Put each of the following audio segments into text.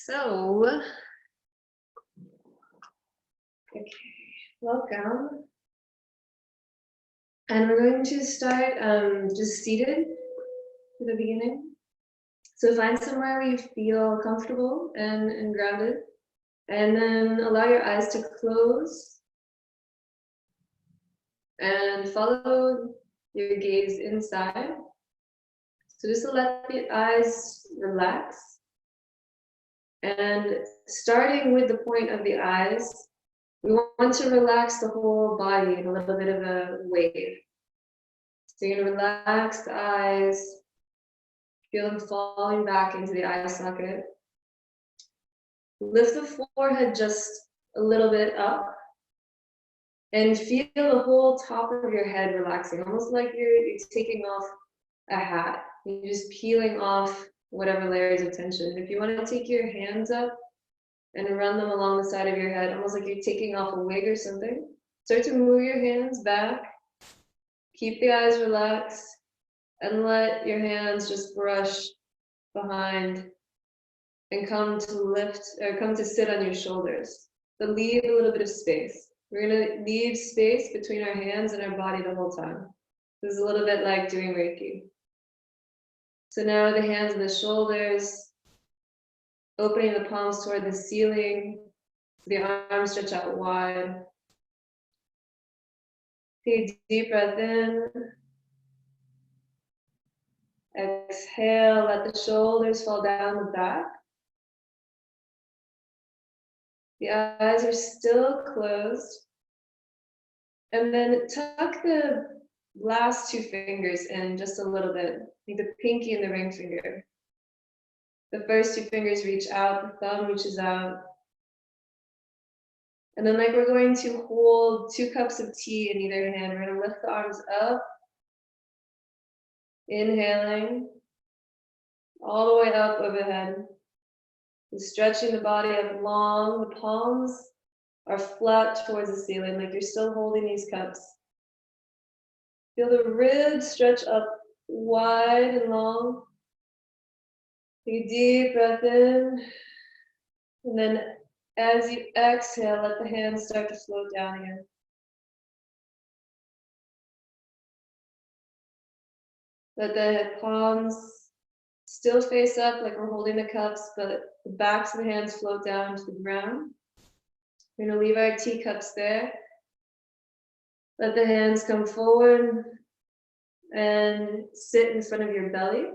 So, okay, welcome. And we're going to start just seated for the beginning. So find somewhere where you feel comfortable and grounded. And then allow your eyes to close. And follow your gaze inside. So just let the eyes relax. And starting with the point of the eyes, we want to relax the whole body in a little bit of a wave. So you're going to relax the eyes, feel them falling back into the eye socket. Lift the forehead just a little bit up and feel the whole top of your head relaxing, almost like you're taking off a hat. You're just peeling off whatever layers of tension. If you want to take your hands up and run them along the side of your head, almost like you're taking off a wig or something. Start to move your hands back. Keep the eyes relaxed and let your hands just brush behind and come to sit on your shoulders. But leave a little bit of space. We're gonna leave space between our hands and our body the whole time. This is a little bit like doing Reiki. So now the hands and the shoulders, opening the palms toward the ceiling, the arms stretch out wide. Take a deep breath in. Exhale, let the shoulders fall down the back. The eyes are still closed. And then tuck the last two fingers in just a little bit. Like the pinky and the ring finger. The first two fingers reach out, the thumb reaches out. And then like we're going to hold 2 cups of tea in either hand. We're going to lift the arms up. Inhaling. All the way up overhead. And stretching the body up long. The palms are flat towards the ceiling, like you're still holding these cups. Feel the ribs stretch up wide and long. Take a deep breath in. And then as you exhale, let the hands start to float down again. Let the palms still face up like we're holding the cups, but the backs of the hands float down to the ground. We're going to leave our teacups there. Let the hands come forward and sit in front of your belly,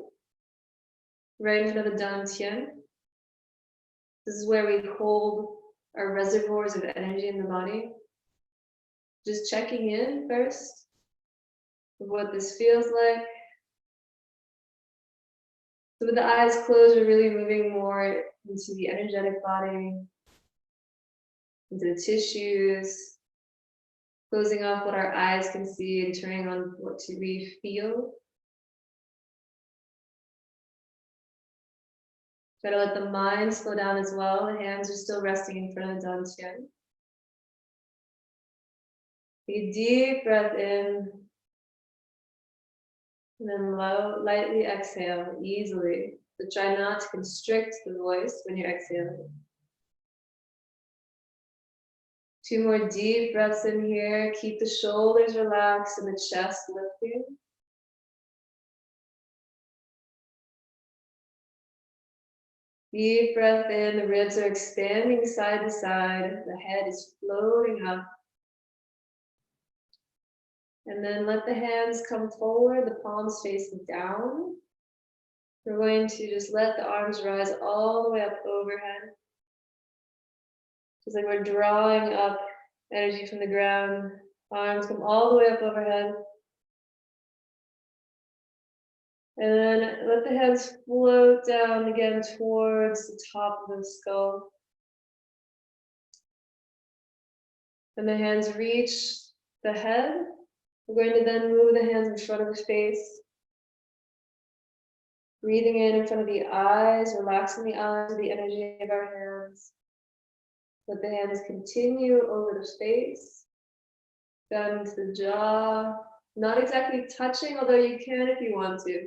right in front of the dantian. This is where we hold our reservoirs of energy in the body. Just checking in first of what this feels like. So with the eyes closed, we're really moving more into the energetic body, into the tissues, closing off what our eyes can see and turning on what we feel. Try to let the mind slow down as well. The hands are still resting in front of the dantian. Take a deep breath in. And then lightly exhale, easily. But try not to constrict the voice when you're exhaling. 2 more deep breaths in here. Keep the shoulders relaxed and the chest lifting. Deep breath in, the ribs are expanding side to side. The head is floating up. And then let the hands come forward, the palms facing down. We're going to just let the arms rise all the way up overhead. Just like we're drawing up energy from the ground. Arms come all the way up overhead. And then let the hands float down again towards the top of the skull. And the hands reach the head. We're going to then move the hands in front of the face. Breathing in front of the eyes, relaxing the eyes with the energy of our hands. Let the hands continue over the face, down into the jaw. Not exactly touching, although you can if you want to.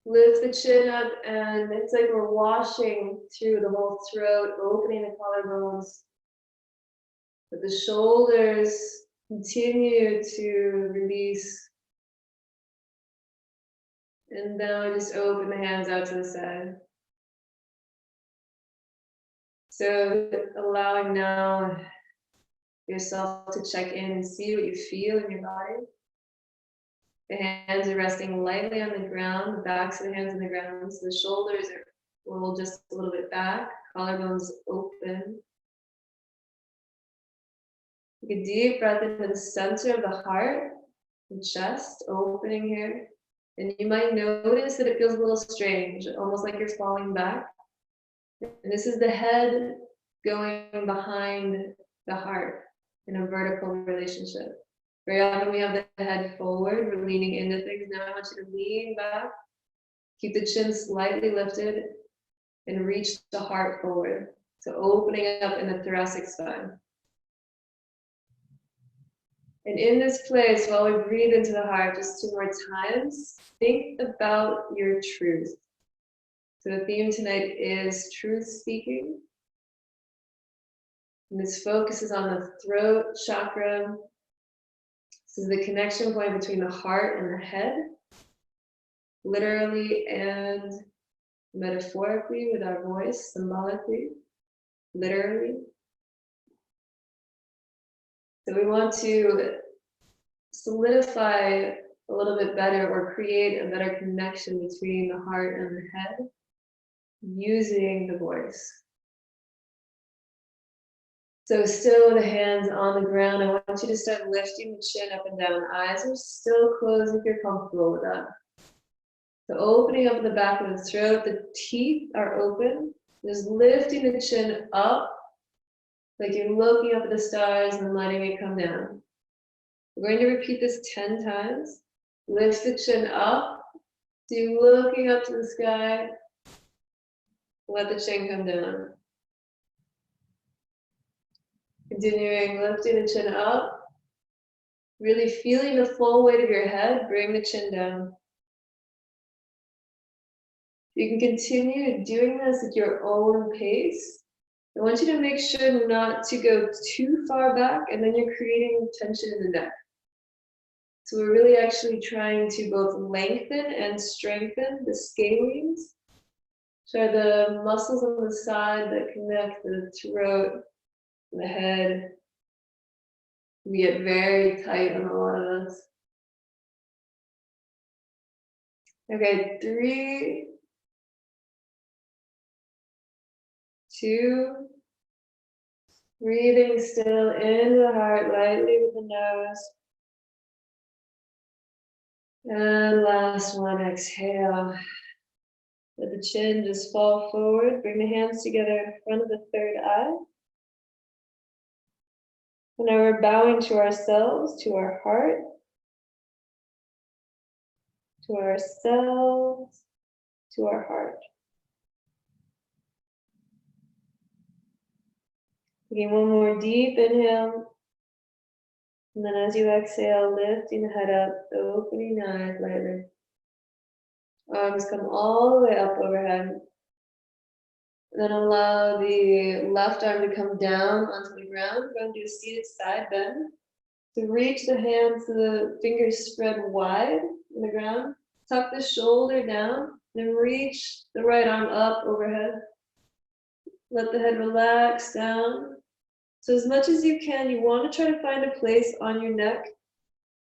Lift the chin up, and it's like we're washing through the whole throat, opening the collarbones. But the shoulders continue to release. And now just open the hands out to the side. So allowing now yourself to check in and see what you feel in your body. The hands are resting lightly on the ground, the backs of the hands on the ground, so the shoulders are rolled just a little bit back, collarbones open. Take a deep breath into the center of the heart, the chest, opening here. And you might notice that it feels a little strange, almost like you're falling back. And this is the head going behind the heart in a vertical relationship. Very often we have the head forward, we're leaning into things. Now I want you to lean back, keep the chin slightly lifted, and reach the heart forward. So opening up in the thoracic spine. And in this place, while we breathe into the heart just 2 more times, think about your truth. So the theme tonight is truth speaking. And this focuses on the throat chakra. This is the connection point between the heart and the head, literally and metaphorically with our voice, symbolically, literally. So we want to solidify a little bit better or create a better connection between the heart and the head using the voice. So still the hands on the ground. I want you to start lifting the chin up and down. Eyes are still closed if you're comfortable with that. So opening up the back of the throat, the teeth are open. Just lifting the chin up, like you're looking up at the stars and letting it come down. We're going to repeat this 10 times. Lift the chin up, so you're looking up to the sky. Let the chin come down. Continuing, lifting the chin up. Really feeling the full weight of your head, bring the chin down. You can continue doing this at your own pace. I want you to make sure not to go too far back, and then you're creating tension in the neck. So we're really actually trying to both lengthen and strengthen the scalenes, which are the muscles on the side that connect the throat and the head. We get very tight on a lot of us. Okay, 3, 2, breathing still into the heart lightly with the nose. And last one, exhale. Let the chin just fall forward. Bring the hands together in front of the third eye. And now we're bowing to ourselves, to our heart, to ourselves, to our heart. Taking one more deep inhale. And then as you exhale, lifting the head up, opening the eyes lightly. Arms come all the way up overhead. And then allow the left arm to come down onto the ground. We're going to do a seated side bend. To reach the hands so the fingers spread wide on the ground. Tuck the shoulder down, then reach the right arm up overhead. Let the head relax down. So as much as you can, you want to try to find a place on your neck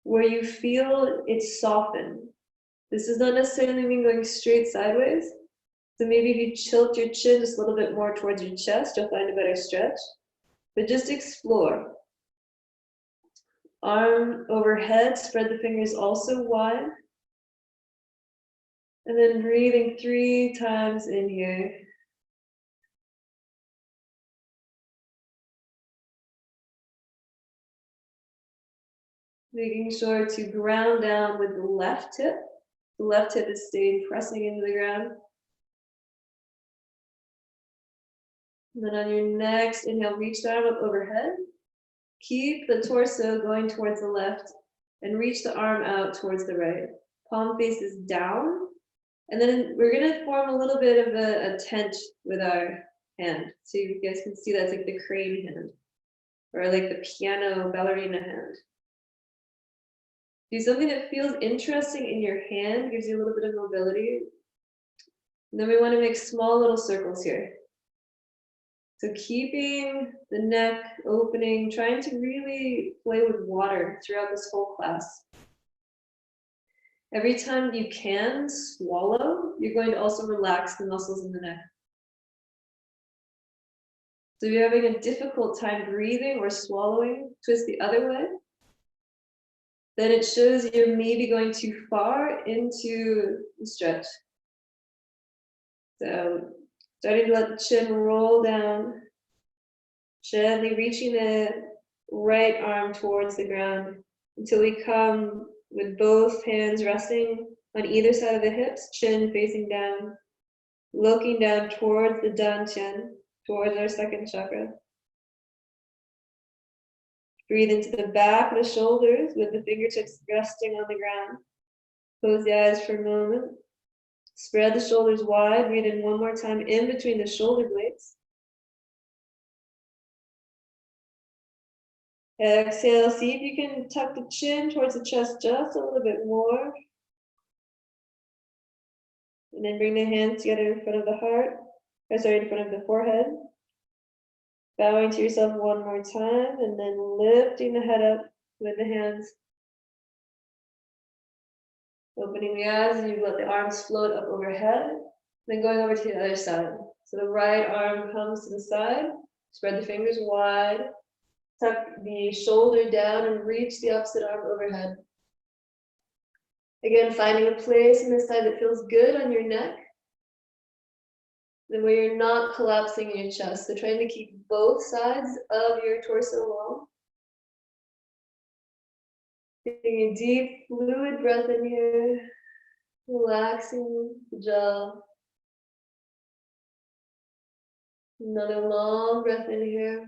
where you feel it soften. This does not necessarily mean going straight sideways. So maybe if you tilt your chin just a little bit more towards your chest, you'll find a better stretch. But just explore. Arm overhead, spread the fingers also wide. And then breathing 3 times in here. Making sure to ground down with the left hip. The left hip is staying pressing into the ground. And then on your next inhale, reach the arm up overhead. Keep the torso going towards the left and reach the arm out towards the right. Palm faces down. And then we're gonna form a little bit of a tent with our hand. So you guys can see that's like the crane hand, or like the piano ballerina hand. Do something that feels interesting in your hand, gives you a little bit of mobility. And then we want to make small little circles here. So keeping the neck opening, trying to really play with water throughout this whole class. Every time you can swallow, you're going to also relax the muscles in the neck. So if you're having a difficult time breathing or swallowing, twist the other way. Then it shows you're maybe going too far into the stretch. So starting to let the chin roll down, gently reaching the right arm towards the ground until we come with both hands resting on either side of the hips, chin facing down, looking down towards the dantian, towards our second chakra. Breathe into the back of the shoulders with the fingertips resting on the ground. Close the eyes for a moment. Spread the shoulders wide. Breathe in one more time in between the shoulder blades. Exhale, see if you can tuck the chin towards the chest just a little bit more. And then bring the hands together in front of the heart, in front of the forehead. Bowing to yourself one more time, and then lifting the head up with the hands. Opening the eyes, and you let the arms float up overhead. Then going over to the other side. So the right arm comes to the side. Spread the fingers wide. Tuck the shoulder down and reach the opposite arm overhead. Again, finding a place in this side that feels good on your neck. Then where you're not collapsing in your chest. So trying to keep both sides of your torso long. Taking a deep, fluid breath in here. Relaxing the jaw. Another long breath in here.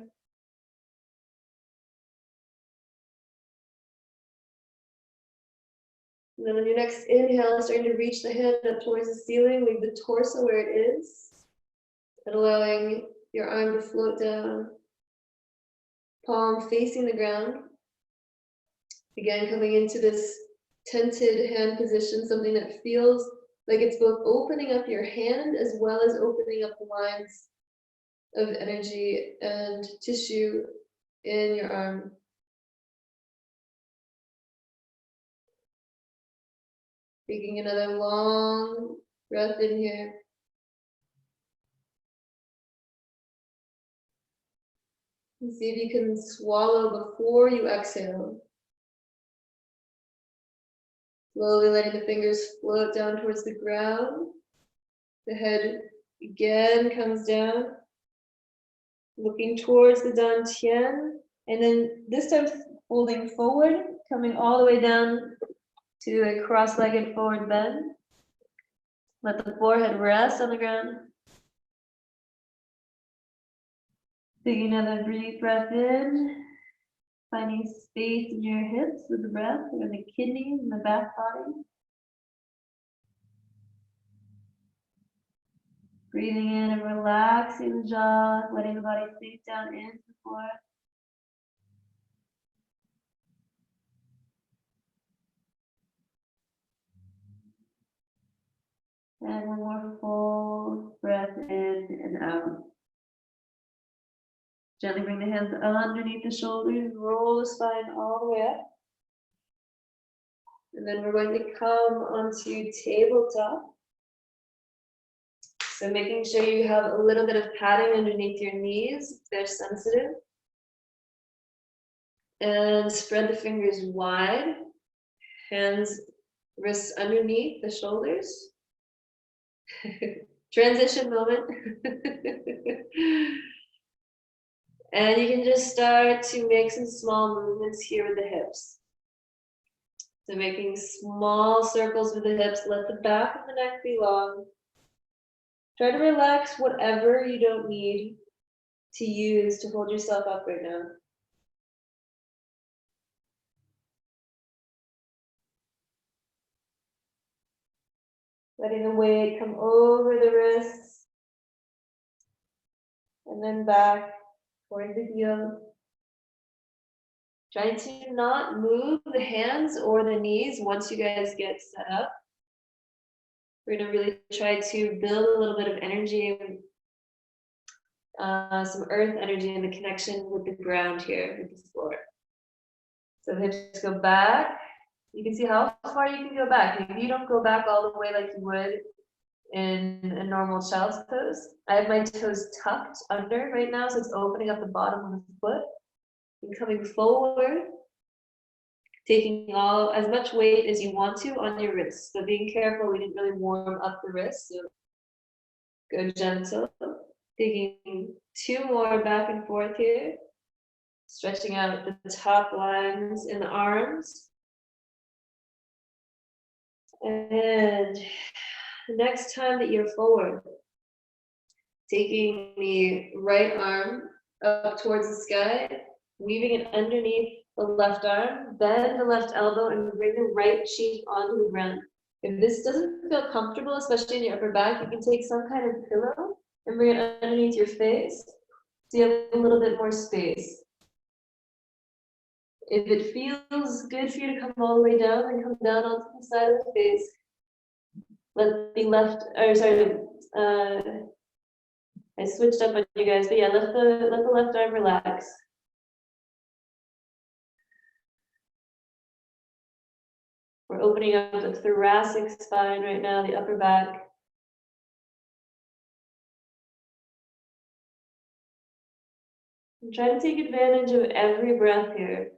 And then on your next inhale, starting to reach the hand up towards the ceiling, leave the torso where it is, and allowing your arm to float down, palm facing the ground. Again, coming into this tented hand position, something that feels like it's both opening up your hand as well as opening up the lines of energy and tissue in your arm. Taking another long breath in here. And see if you can swallow before you exhale. Slowly letting the fingers float down towards the ground. The head again comes down. Looking towards the dantian. And then this time folding forward, coming all the way down to a cross-legged forward bend. Let the forehead rest on the ground. Taking another deep breath in, finding space in your hips with the breath, or the kidneys and the back body. Breathing in and relaxing the jaw, letting the body sink down into the floor. And one more full breath in and out. Gently bring the hands underneath the shoulders, roll the spine all the way up. And then we're going to come onto tabletop. So making sure you have a little bit of padding underneath your knees if they're sensitive. And spread the fingers wide. Hands, wrists underneath the shoulders. Transition moment. And you can just start to make some small movements here with the hips. So making small circles with the hips, let the back of the neck be long. Try to relax whatever you don't need to use to hold yourself up right now. Letting the weight come over the wrists and then back toward the heel. Trying to not move the hands or the knees once you guys get set up. We're gonna really try to build a little bit of energy, some earth energy and the connection with the ground here, with the floor. So hips go back. You can see how far you can go back. Maybe you don't go back all the way like you would in a normal child's pose. I have my toes tucked under right now, so it's opening up the bottom of the foot. And coming forward, taking as much weight as you want to on your wrists. So being careful, we didn't really warm up the wrists, so go gentle. Taking 2 more back and forth here. Stretching out the top lines in the arms. And the next time that you're forward, taking the right arm up towards the sky, weaving it underneath the left arm, bend the left elbow and bring the right cheek onto the ground. If this doesn't feel comfortable, especially in your upper back, you can take some kind of pillow and bring it underneath your face so you have a little bit more space. If it feels good for you to come all the way down, then come down onto the side of the face. Let the I switched up on you guys, but yeah, let the left arm relax. We're opening up the thoracic spine right now, the upper back. And try to take advantage of every breath here.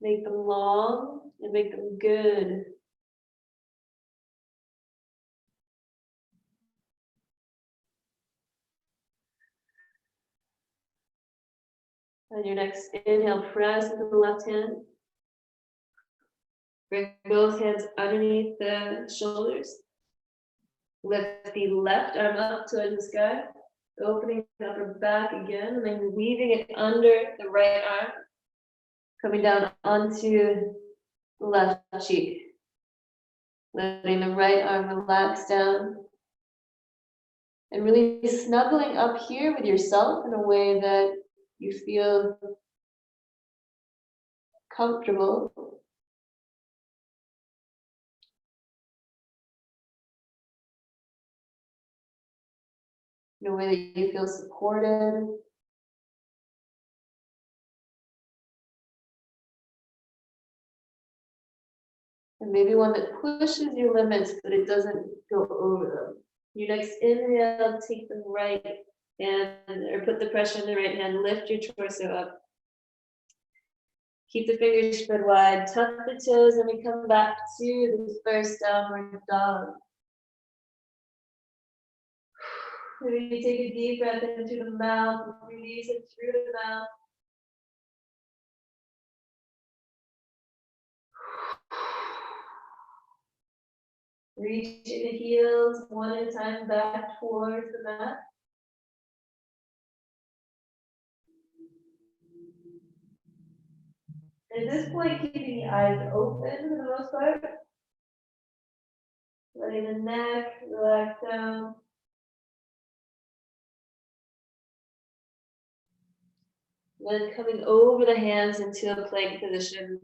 Make them long and make them good. On your next inhale, press into the left hand. Bring both hands underneath the shoulders. Lift the left arm up towards the sky, opening the upper back again, and then weaving it under the right arm, coming down onto the left cheek. Letting the right arm relax down. And really snuggling up here with yourself in a way that you feel comfortable. In a way that you feel supported. And maybe one that pushes your limits, but it doesn't go over them. Your next inhale, take the right hand, or put the pressure in the right hand, lift your torso up. Keep the fingers spread wide, tuck the toes, and we come back to the first downward dog. Maybe take a deep breath into the mouth, release it through the mouth. Reaching the heels one at a time back towards the mat. And at this point, keeping the eyes open for the most part. Letting the neck relax down. Then coming over the hands into a plank position.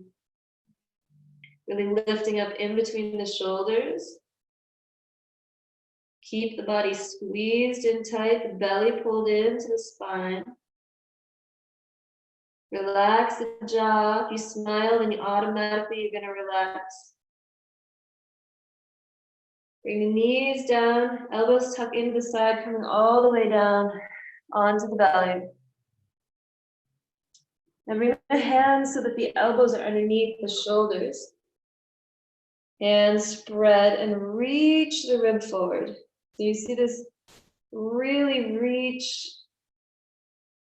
Really lifting up in between the shoulders. Keep the body squeezed in tight, the belly pulled into the spine. Relax the jaw. If you smile, then you automatically you're gonna relax. Bring the knees down, elbows tuck into the side, coming all the way down onto the belly. And bring the hands so that the elbows are underneath the shoulders. Hands spread and reach the rib forward. So you see this really reach.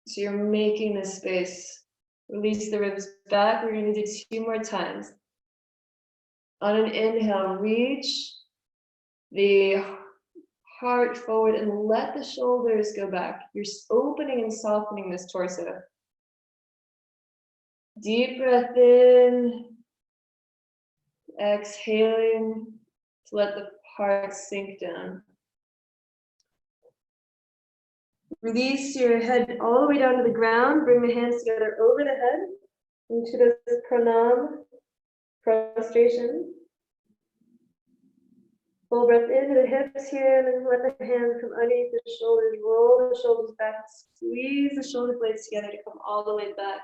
So you're making this space. Release the ribs back. We're going to do 2 more times. On an inhale, reach the heart forward and let the shoulders go back. You're opening and softening this torso. Deep breath in. exhaling to let the heart sink down. Release your head all the way down to the ground. Bring the hands together over the head into this pranam, prostration. Full breath into the hips here, and then let the hands come underneath the shoulders. Roll the shoulders back. Squeeze the shoulder blades together to come all the way back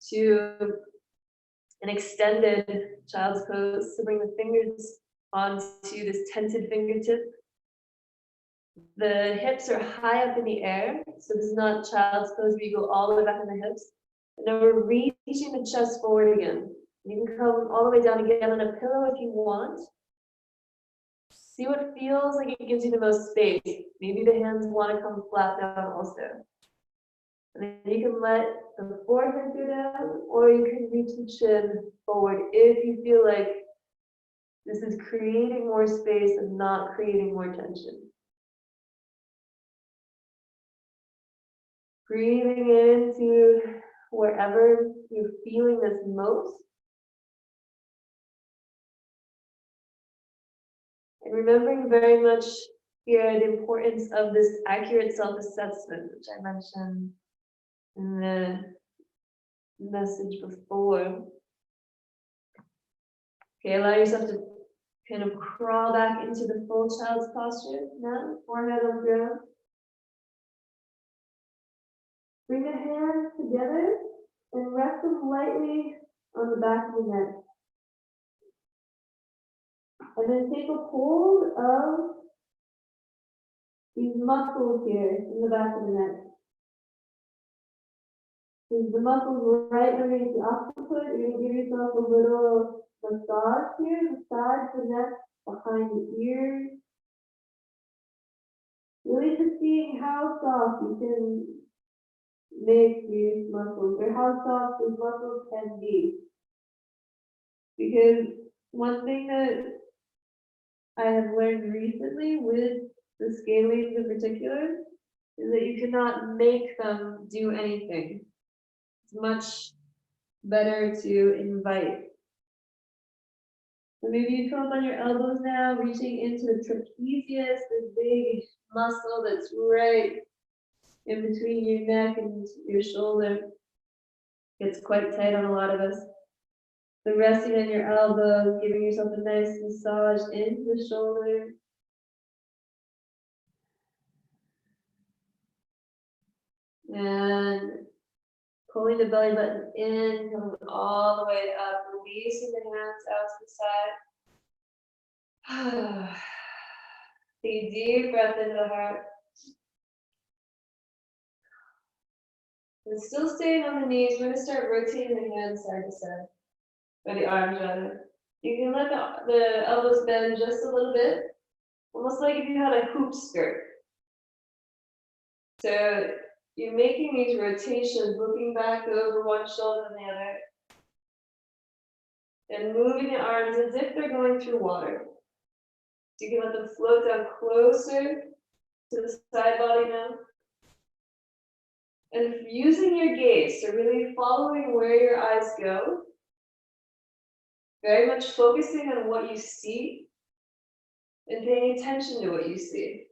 to an extended child's pose. So bring the fingers onto this tented fingertip. The hips are high up in the air, so this is not child's pose where you go all the way back in the hips. And then we're reaching the chest forward again. You can come all the way down again on a pillow if you want. See what feels like it gives you the most space. Maybe the hands want to come flat down also. And then you can let the forehead go down, or you can reach the chin forward if you feel like this is creating more space and not creating more tension. Breathing into wherever you're feeling this most. And remembering very much here the importance of this accurate self-assessment, which I mentioned in the message before. Okay, allow yourself to kind of crawl back into the full child's posture now, forehead on ground. Bring the hands together and rest them lightly on the back of the neck. And then take a hold of these muscles here in the back of the neck. So the muscles right underneath the occiput, you're going to give yourself a little massage here, massage the neck behind the ears. Really just seeing how soft you can make these muscles, or how soft these muscles can be. Because one thing that I have learned recently with the scalenes in particular is that you cannot make them do anything. It's much better to invite. So maybe you come up on your elbows now, reaching into the trapezius, this big muscle that's right in between your neck and your shoulder. It's quite tight on a lot of us. So resting on your elbows, giving yourself a nice massage into the shoulder. And pulling the belly button in, coming all the way up, releasing the hands out to the side. Take a deep breath into the heart. And still staying on the knees, we're going to start rotating the hands side to side, or the arms rather. You can let the elbows bend just a little bit, almost like if you had a hoop skirt. So you're making these rotations, looking back over one shoulder and the other, and moving the arms as if they're going through water. So you can let them float down closer to the side body now. And using your gaze, so really following where your eyes go, very much focusing on what you see and paying attention to what you see.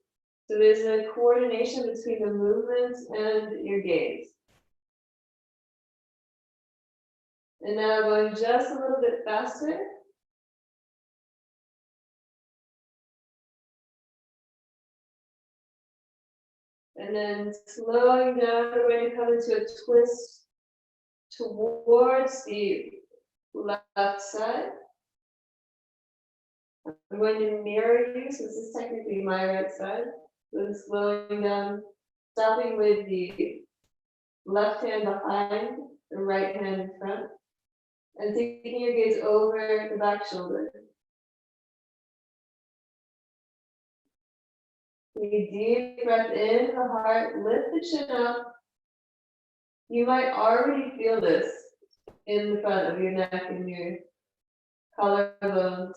So there's a coordination between the movements and your gaze. And now going just a little bit faster. And then slowing down, we're going to come into a twist towards the left side. I'm going to mirror you, so this is technically my right side. So slowing down, stopping with the left hand behind, the right hand in front, and taking your gaze over the back shoulder. Take a deep breath in the heart, lift the chin up. You might already feel this in the front of your neck and your collarbones.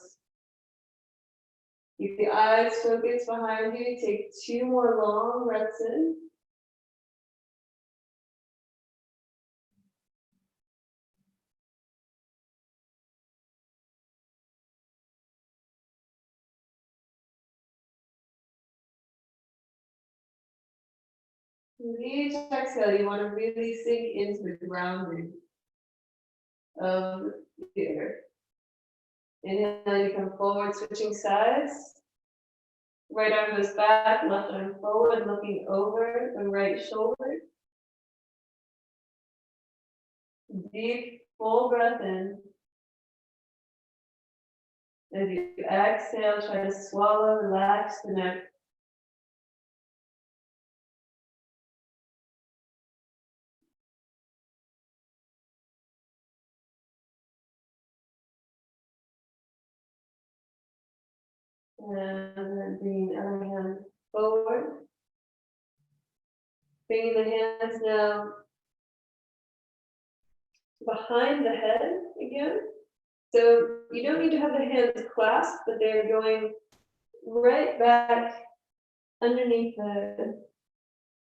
Keep the eyes focused behind you. Take 2 more long breaths in. With each exhale, you want to really sink into the grounding of the earth. Inhale, you come forward, switching sides. Right arm goes back, left arm forward, looking over the right shoulder. Deep, full breath in. As you exhale, try to swallow, relax the neck. And then bringing the other hand forward. Bringing the hands now behind the head again. So you don't need to have the hands clasped, but they're going right back underneath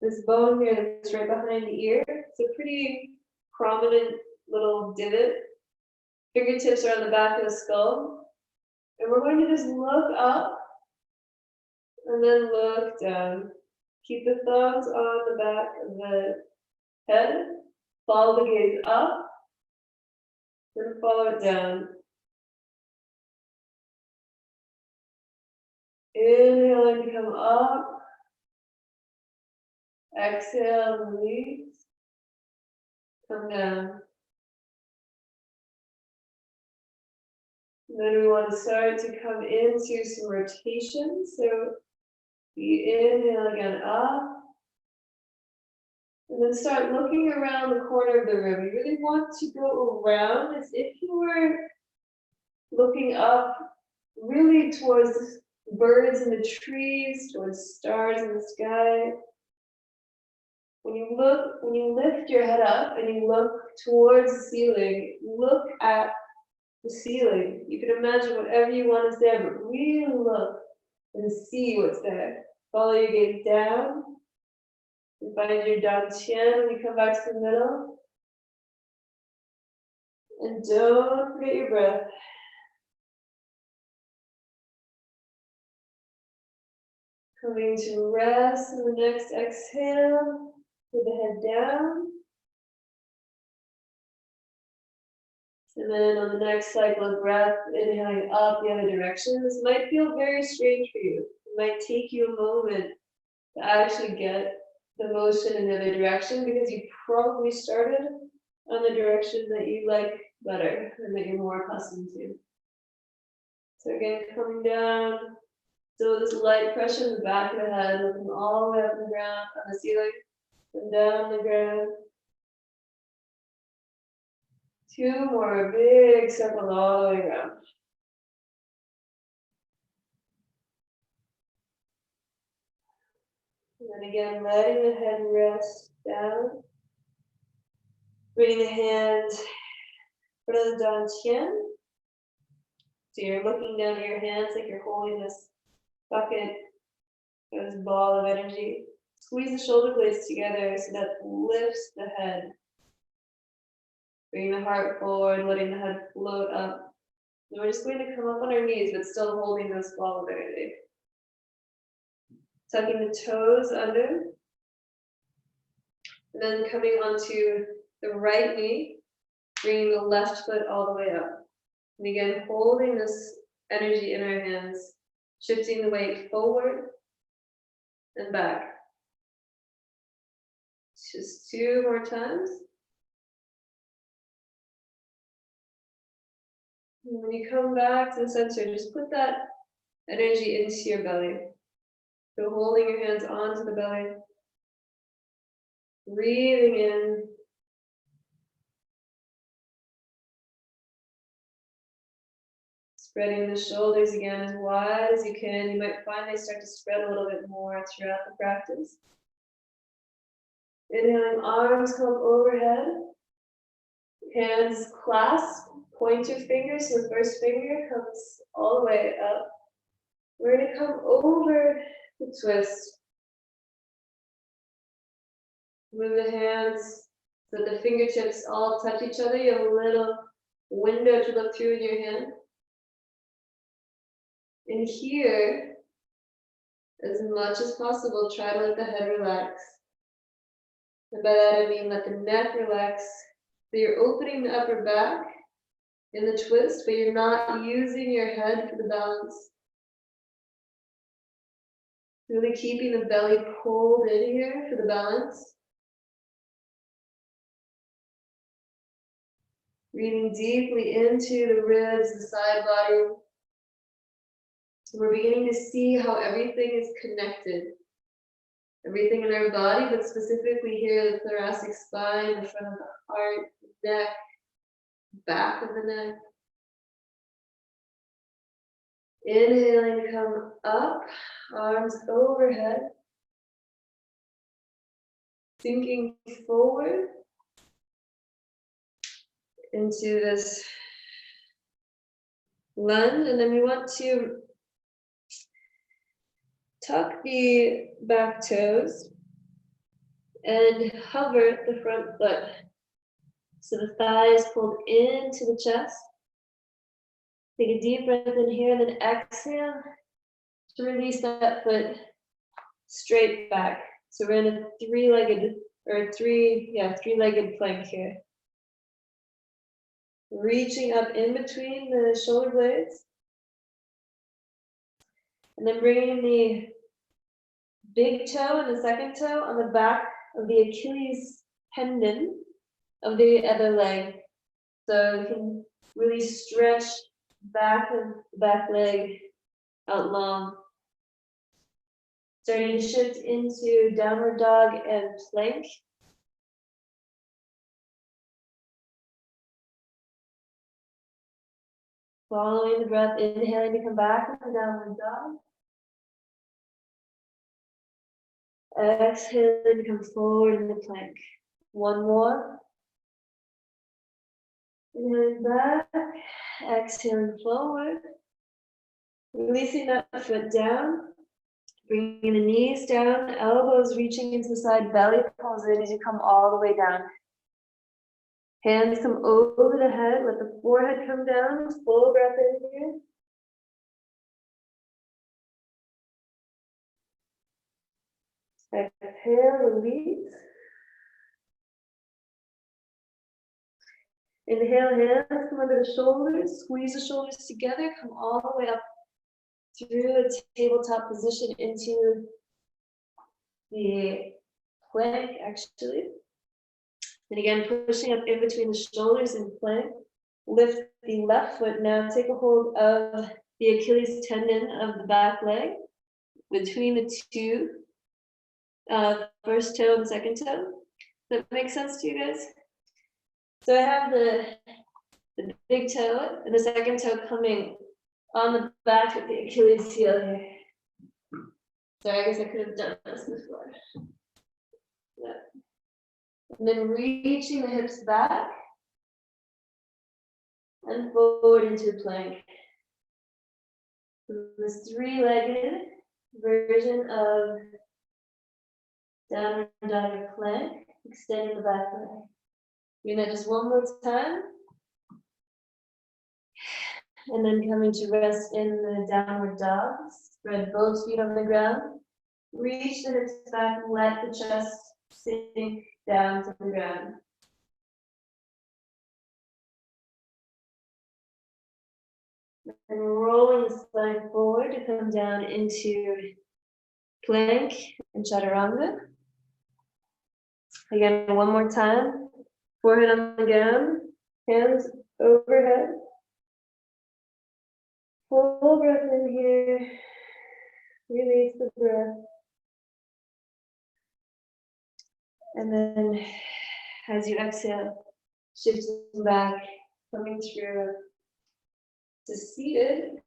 this bone here that's right behind the ear. It's a pretty prominent little divot. Fingertips are on the back of the skull. And we're going to just look up and then look down. Keep the thumbs on the back of the head. Follow the gaze up. Then follow it down. Inhaling to come up. Exhale, release. Come down. Then we want to start to come into some rotation. So we inhale again up. And then start looking around the corner of the room. You really want to go around as if you were looking up really towards birds in the trees, towards stars in the sky. When you lift your head up and you look towards the ceiling, look at the ceiling. You can imagine whatever you want is there, but really look and see what's there. Follow your gaze down. And find your dantian when you come back to the middle. And don't forget your breath. Coming to rest in the next exhale with the head down. And then on the next cycle of breath, inhaling up the other direction. This might feel very strange for you. It might take you a moment to actually get the motion in the other direction because you probably started on the direction that you like better and that you're more accustomed to. So again, coming down, so this light pressure in the back of the head, looking all the way up the ground, on the ceiling, and down the ground. 2 more, big circle all the way around. And then again, letting the head rest down. Bringing the hands for the dantian. So you're looking down at your hands like you're holding this bucket, this ball of energy. Squeeze the shoulder blades together so that lifts the head. Bringing the heart forward, letting the head float up. And we're just going to come up on our knees, but still holding this ball of energy. Tucking the toes under. And then coming onto the right knee, bringing the left foot all the way up. And again, holding this energy in our hands, shifting the weight forward and back. Just 2 more times. And when you come back to the center, just put that energy into your belly. So holding your hands onto the belly. Breathing in. Spreading the shoulders again as wide as you can. You might find they start to spread a little bit more throughout the practice. Inhaling, arms come overhead. Hands clasp, pointer fingers, so the first finger comes all the way up. We're going to come over the twist. Move the hands so that the fingertips all touch each other. You have a little window to look through in your hand. And here, as much as possible, try to let the head relax. And by that I mean let the neck relax. So you're opening the upper back in the twist, but you're not using your head for the balance. Really keeping the belly pulled in here for the balance. Breathing deeply into the ribs, the side body. We're beginning to see how everything is connected. Everything in our body, but specifically here, the thoracic spine, the front of the heart, the neck, back of the neck. Inhaling to come up, arms overhead. Sinking forward into this lunge, and then we want to tuck the back toes and hover the front foot. So the thigh is pulled into the chest. Take a deep breath in here, and then exhale to release that foot straight back. So we're in a three-legged plank here. Reaching up in between the shoulder blades. And then bringing the big toe and the second toe on the back of the Achilles tendon of the other leg. So you can really stretch back of the back leg out long. Starting to shift into downward dog and plank. Following the breath, inhaling to come back into downward dog. Exhaling to come forward in the plank. One more. Inhaling back, exhaling forward. Releasing that foot down. Bringing the knees down, elbows reaching into the side, belly pulls in as you come all the way down. Hands come over the head, let the forehead come down, full breath in here. Exhale, release. Inhale, hands come under the shoulders, squeeze the shoulders together, come all the way up through a tabletop position into the plank, actually. And again, pushing up in between the shoulders in plank. Lift the left foot now, take a hold of the Achilles tendon of the back leg between the two, first toe and second toe. Does that make sense to you guys? So I have the big toe and the second toe coming on the back of the Achilles heel here. Sorry, I guess I could have done this before. Yeah. And then reaching the hips back and forward into plank. This three-legged version of downward dog or plank, extending the back leg. Doing that just one more time. And then coming to rest in the downward dog. Spread both feet on the ground. Reach the hips back and let the chest sink down to the ground. And rolling the spine forward to come down into plank and chaturanga. Again, one more time. Forehead on the ground, hands overhead. Full breath in here. Release the breath. And then as you exhale, shifting back, coming through to seated.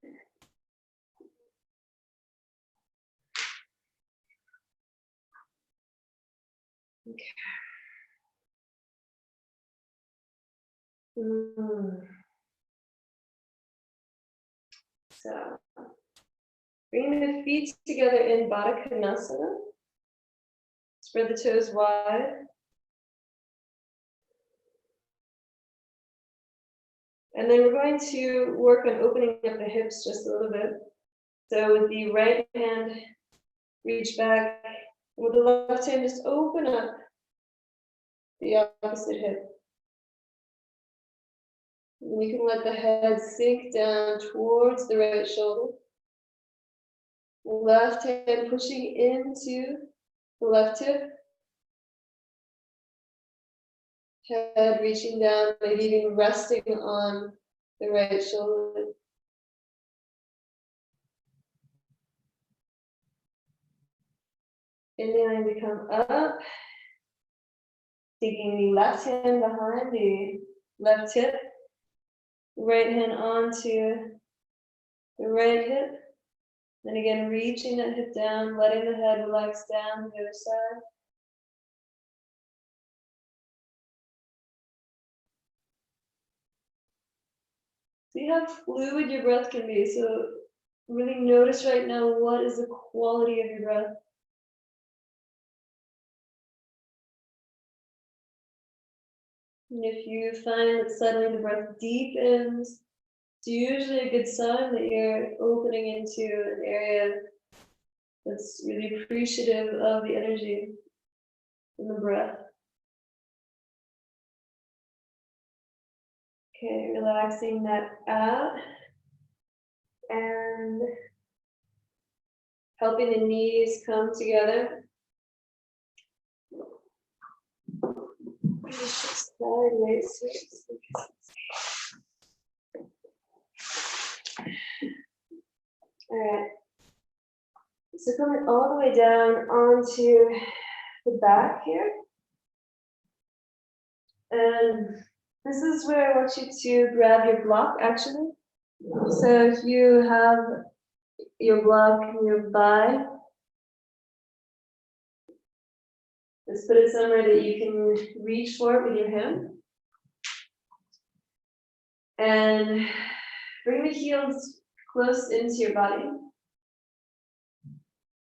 Okay. So, bring the feet together in Bon Iver. Spread the toes wide. And then we're going to work on opening up the hips just a little bit. So with the right hand, reach back. With the left hand, just open up the opposite hip. And you can let the head sink down towards the right shoulder. Left hand pushing into the left hip. Head reaching down, maybe even resting on the right shoulder. Inhaling to come up. Taking the left hand behind the left hip. Right hand onto the right hip. Then again, reaching that hip down, letting the head relax down to the other side. See how fluid your breath can be. So really notice right now, what is the quality of your breath? And if you find that suddenly the breath deepens, it's usually a good sign that you're opening into an area that's really appreciative of the energy in the breath. Okay, relaxing that out and helping the knees come together. Sideways. All right. So coming all the way down onto the back here. And this is where I want you to grab your block, actually. So if you have your block nearby, just put it somewhere that you can reach for it with your hand. And bring the heels close into your body.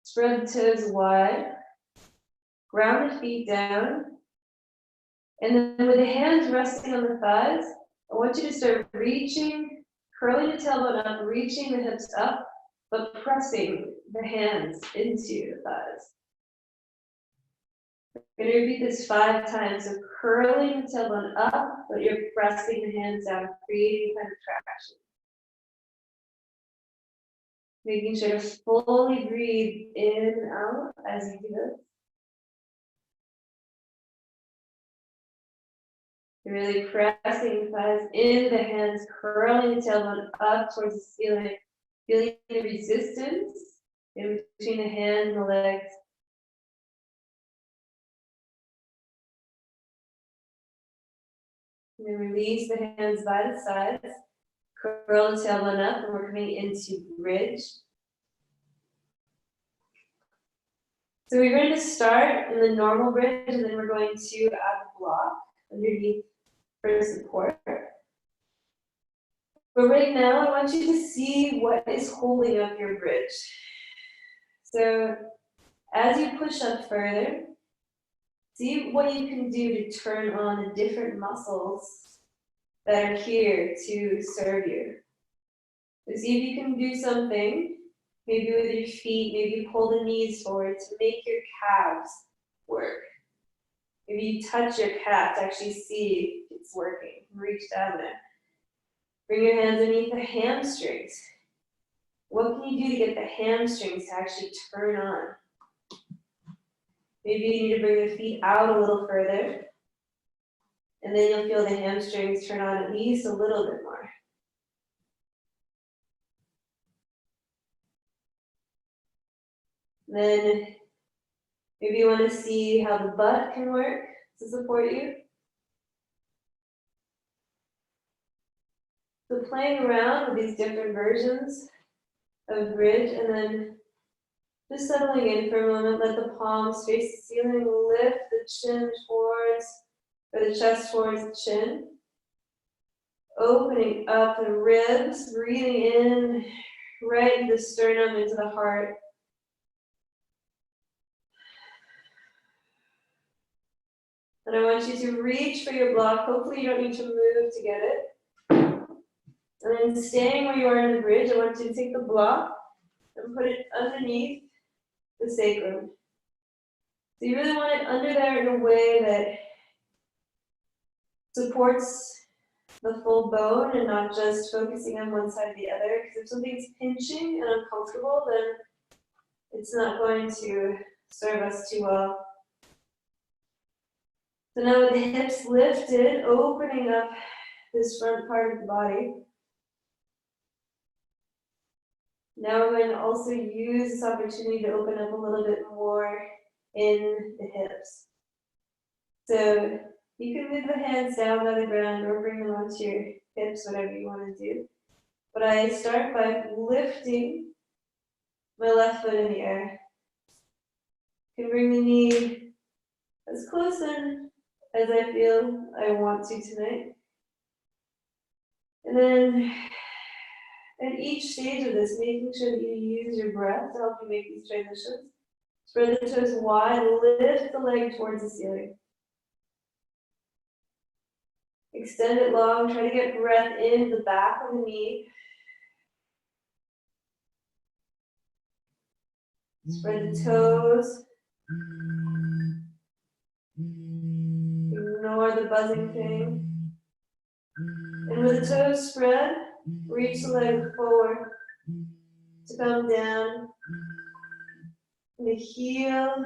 Spread the toes wide. Ground the feet down. And then with the hands resting on the thighs, I want you to start reaching, curling the tailbone up, reaching the hips up, but pressing the hands into the thighs. We're going to repeat this 5 times. So curling the tailbone up, but you're pressing the hands down, creating kind of traction. Making sure to fully breathe in and out as you do this. You're really pressing the thighs into the hands, curling the tailbone up towards the ceiling, feeling the resistance in between the hands and the legs. And then release the hands by the sides, curl the tailbone up, and we're coming into bridge. So we're going to start in the normal bridge, and then we're going to add the block underneath for support. But right now, I want you to see what is holding up your bridge. So as you push up further, see what you can do to turn on the different muscles that are here to serve you. So see if you can do something, maybe with your feet, maybe pull the knees forward to make your calves work. Maybe you touch your calf to actually see if it's working. Reach down there. Bring your hands underneath the hamstrings. What can you do to get the hamstrings to actually turn on? Maybe you need to bring the feet out a little further. And then you'll feel the hamstrings turn on at least a little bit more. Then maybe you want to see how the butt can work to support you. So playing around with these different versions of bridge, and then just settling in for a moment, let the palms face the ceiling, lift the chin towards, or the chest towards the chin. Opening up the ribs, breathing in, right into the sternum, into the heart. And I want you to reach for your block. Hopefully you don't need to move to get it. And then staying where you are in the bridge, I want you to take the block and put it underneath the sacrum. So you really want it under there in a way that supports the full bone and not just focusing on one side or the other. Because if something's pinching and uncomfortable, then it's not going to serve us too well. So now with the hips lifted, opening up this front part of the body. Now we're going to also use this opportunity to open up a little bit more in the hips. So you can move the hands down by the ground or bring them onto your hips, whatever you want to do. But I start by lifting my left foot in the air. You can bring the knee as close in as I feel I want to tonight. And then at each stage of this, making sure that you use your breath to help you make these transitions. Spread the toes wide, lift the leg towards the ceiling. Extend it long, try to get breath in the back of the knee. Spread the toes. Ignore the buzzing thing. And with the toes spread, reach the leg forward to come down. And the heel,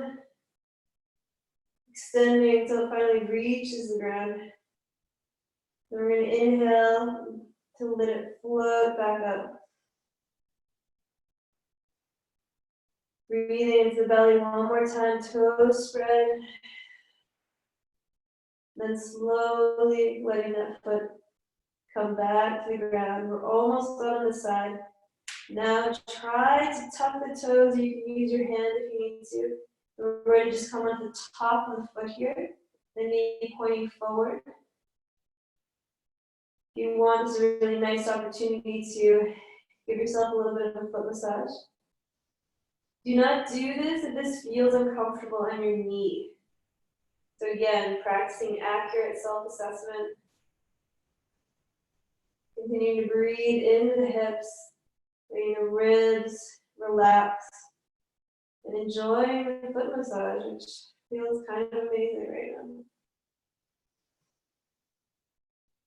extending until it finally reaches the ground. Then we're going to inhale to let it float back up. Breathing into the belly one more time, toes spread. Then slowly letting that foot come back to the ground. We're almost done on this side. Now try to tuck the toes. You can use your hand if you need to. We're ready to just come on the top of the foot here. The knee pointing forward. If you want, this is a really nice opportunity to give yourself a little bit of a foot massage. Do not do this if this feels uncomfortable on your knee. So again, practicing accurate self-assessment. Continue to breathe into the hips, letting the ribs relax, and enjoying the foot massage, which feels kind of amazing right now.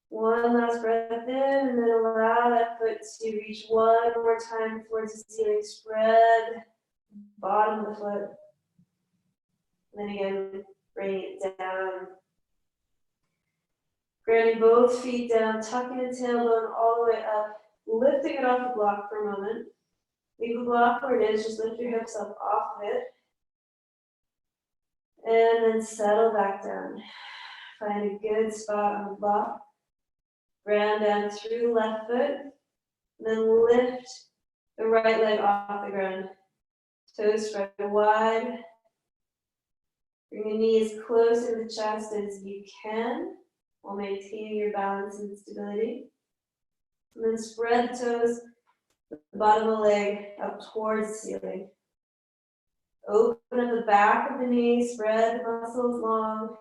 One last breath in, and then allow that foot to reach one more time towards the ceiling. Spread bottom of the foot. And then again, bring it down. Grounding both feet down, tucking the tailbone all the way up, lifting it off the block for a moment. Leave the block where it is, just lift your hips up off of it. And then settle back down. Find a good spot on the block. Ground down through the left foot. And then lift the right leg off the ground. Toes spread wide. Bring the knee as close to the chest as you can while maintaining your balance and stability. And then spread the toes, the bottom of the leg up towards the ceiling. Open up the back of the knee, spread the muscles long.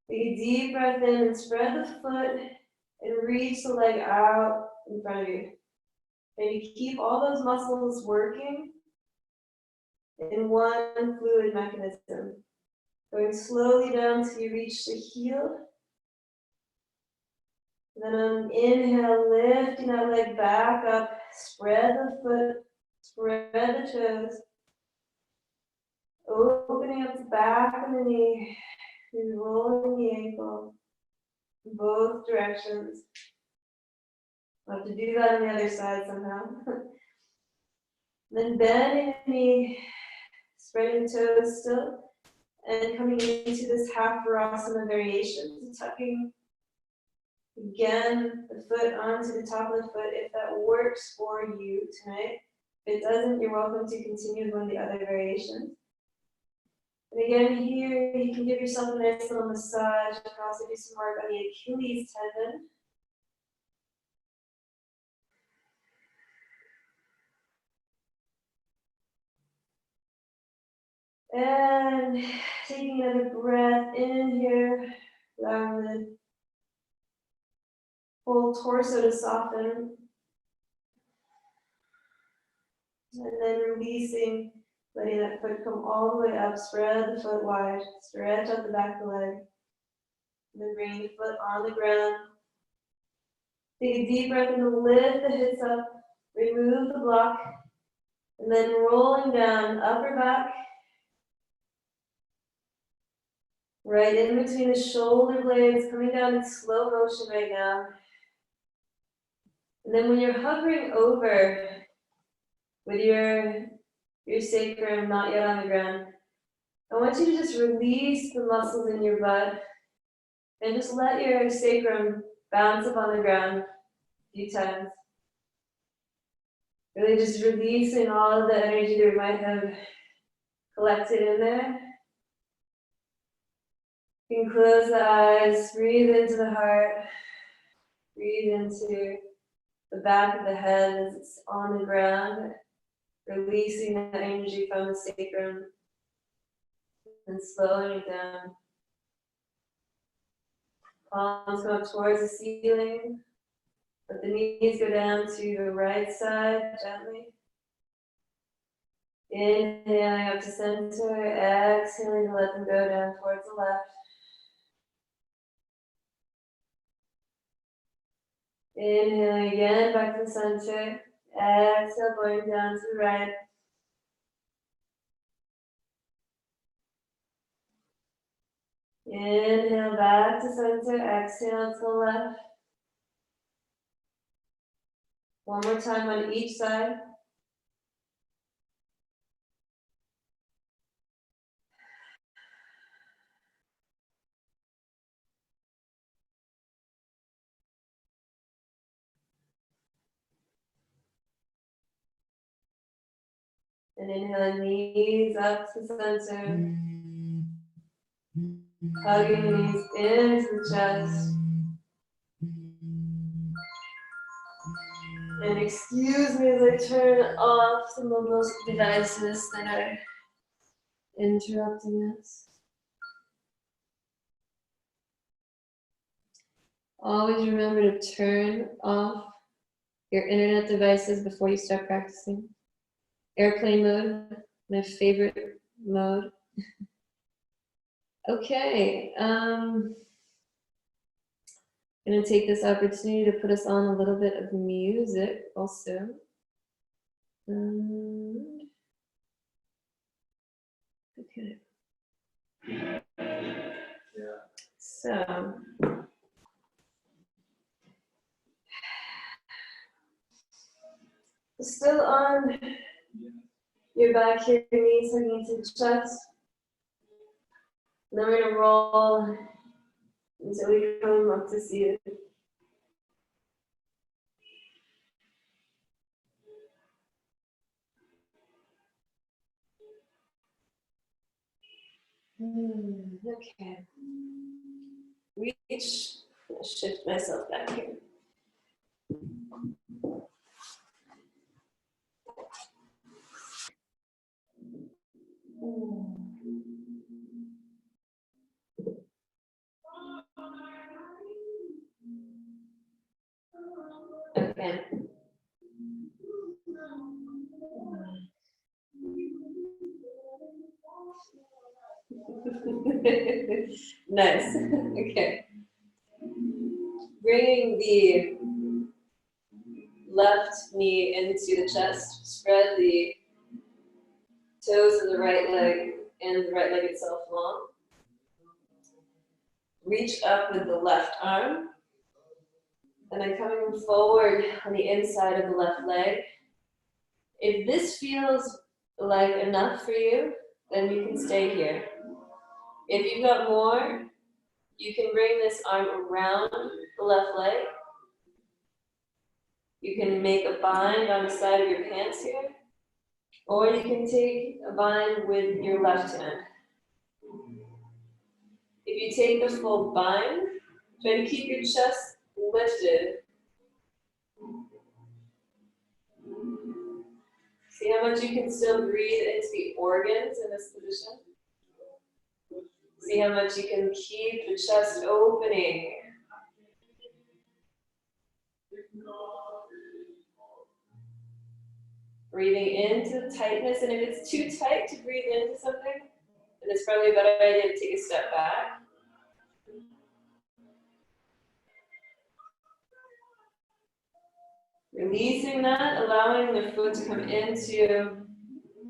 Take a deep breath in and spread the foot and reach the leg out in front of you. And you keep all those muscles working in one fluid mechanism. Going slowly down till you reach the heel. And then on an inhale, lifting that leg back up, spread the foot, spread the toes. Opening up the back of the knee, and rolling the ankle in both directions. I'll have to do that on the other side somehow. Then bending the knee, spreading the toes still, and coming into this half Theravaden variation. So tucking again the foot onto the top of the foot if that works for you tonight. If it doesn't, you're welcome to continue with one of the other variations. And again, here you can give yourself a nice little massage. You can also do some work on the Achilles tendon. And taking another breath in here, allowing the whole torso to soften. And then releasing, letting that foot come all the way up, spread the foot wide, stretch out the back of the leg. And then bring the foot on the ground. Take a deep breath and lift the hips up. Remove the block. And then rolling down, upper back. Right in between the shoulder blades, coming down in slow motion right now. And then when you're hovering over with your sacrum not yet on the ground, I want you to just release the muscles in your butt and just let your sacrum bounce up on the ground a few times. Really just releasing all of the energy that we might have collected in there. You can close the eyes, breathe into the heart, breathe into the back of the head as it's on the ground, releasing the energy from the sacrum and slowing it down. Palms go up towards the ceiling. Let the knees go down to the right side gently. Inhaling up to center, exhaling to let them go down towards the left. Inhaling again back to the center. Exhale, going down to the right. Inhale back to center, exhale to the left. One more time on each side. And inhale, knees up to center. Hugging the knees into the chest. And excuse me as I turn off some of those devices that are interrupting us. Always remember to turn off your internet devices before you start practicing. Airplane mode, my favorite mode. Okay, I'm gonna take this opportunity to put us on a little bit of music also. Okay. So, still on your back here, knees hugging into the chest. And then we're gonna roll until we come up to seated. Okay. Reach. I'll shift myself back here. Okay. Nice. Okay. Bringing the left knee into the chest, spread the toes of the right leg and the right leg itself long. Reach up with the left arm, and then coming forward on the inside of the left leg. If this feels like enough for you, then you can stay here. If you've got more, you can bring this arm around the left leg. You can make a bind on the side of your pants here, or you can take a bind with your left hand. If you take the full bind, try to keep your chest lifted. See how much you can still breathe into the organs in this position. See how much you can keep the chest opening. Breathing into the tightness, and if it's too tight to breathe into something, then it's probably a better idea to take a step back. Releasing that, allowing the foot to come into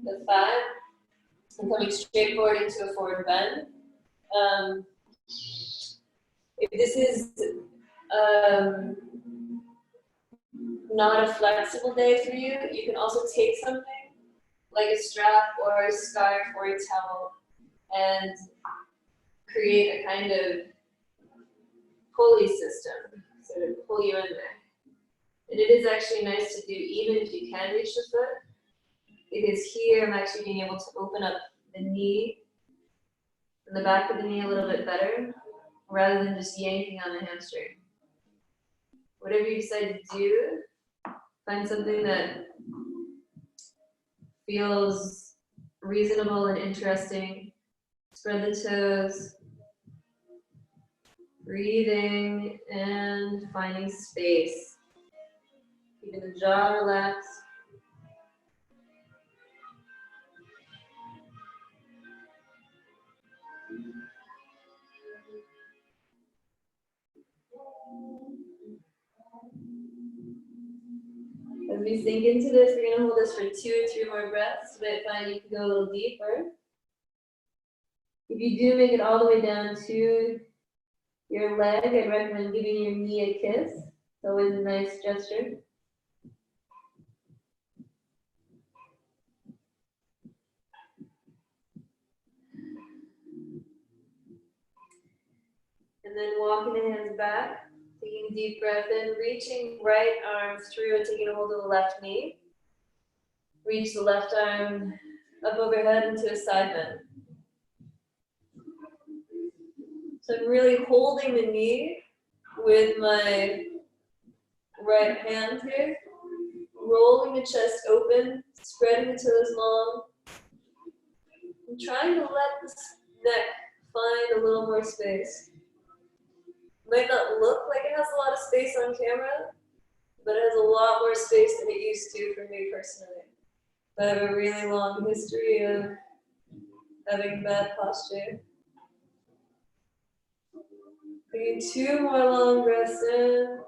the thigh and coming straight forward into a forward bend. If this is not a flexible day for you, you can also take something like a strap or a scarf or a towel and create a kind of pulley system, sort of pull you in there. And it is actually nice to do even if you can reach the foot, because here I'm actually being able to open up the knee and the back of the knee a little bit better, rather than just yanking on the hamstring. Whatever you decide to do, find something that feels reasonable and interesting. Spread the toes, breathing and finding space. Keeping the jaw relaxed. As we sink into this, we're going to hold this for 2 or 3 more breaths. But find you can go a little deeper. If you do make it all the way down to your leg, I'd recommend giving your knee a kiss. It's always a nice gesture. And then walking the hands back. Taking a deep breath in, reaching right arm through and taking a hold of the left knee. Reach the left arm up overhead into a side bend. So I'm really holding the knee with my right hand here, rolling the chest open, spreading the toes long. I'm trying to let the neck find a little more space. Might not look like it has a lot of space on camera, but it has a lot more space than it used to for me personally. I have a really long history of having bad posture. Taking 2 more long breaths in.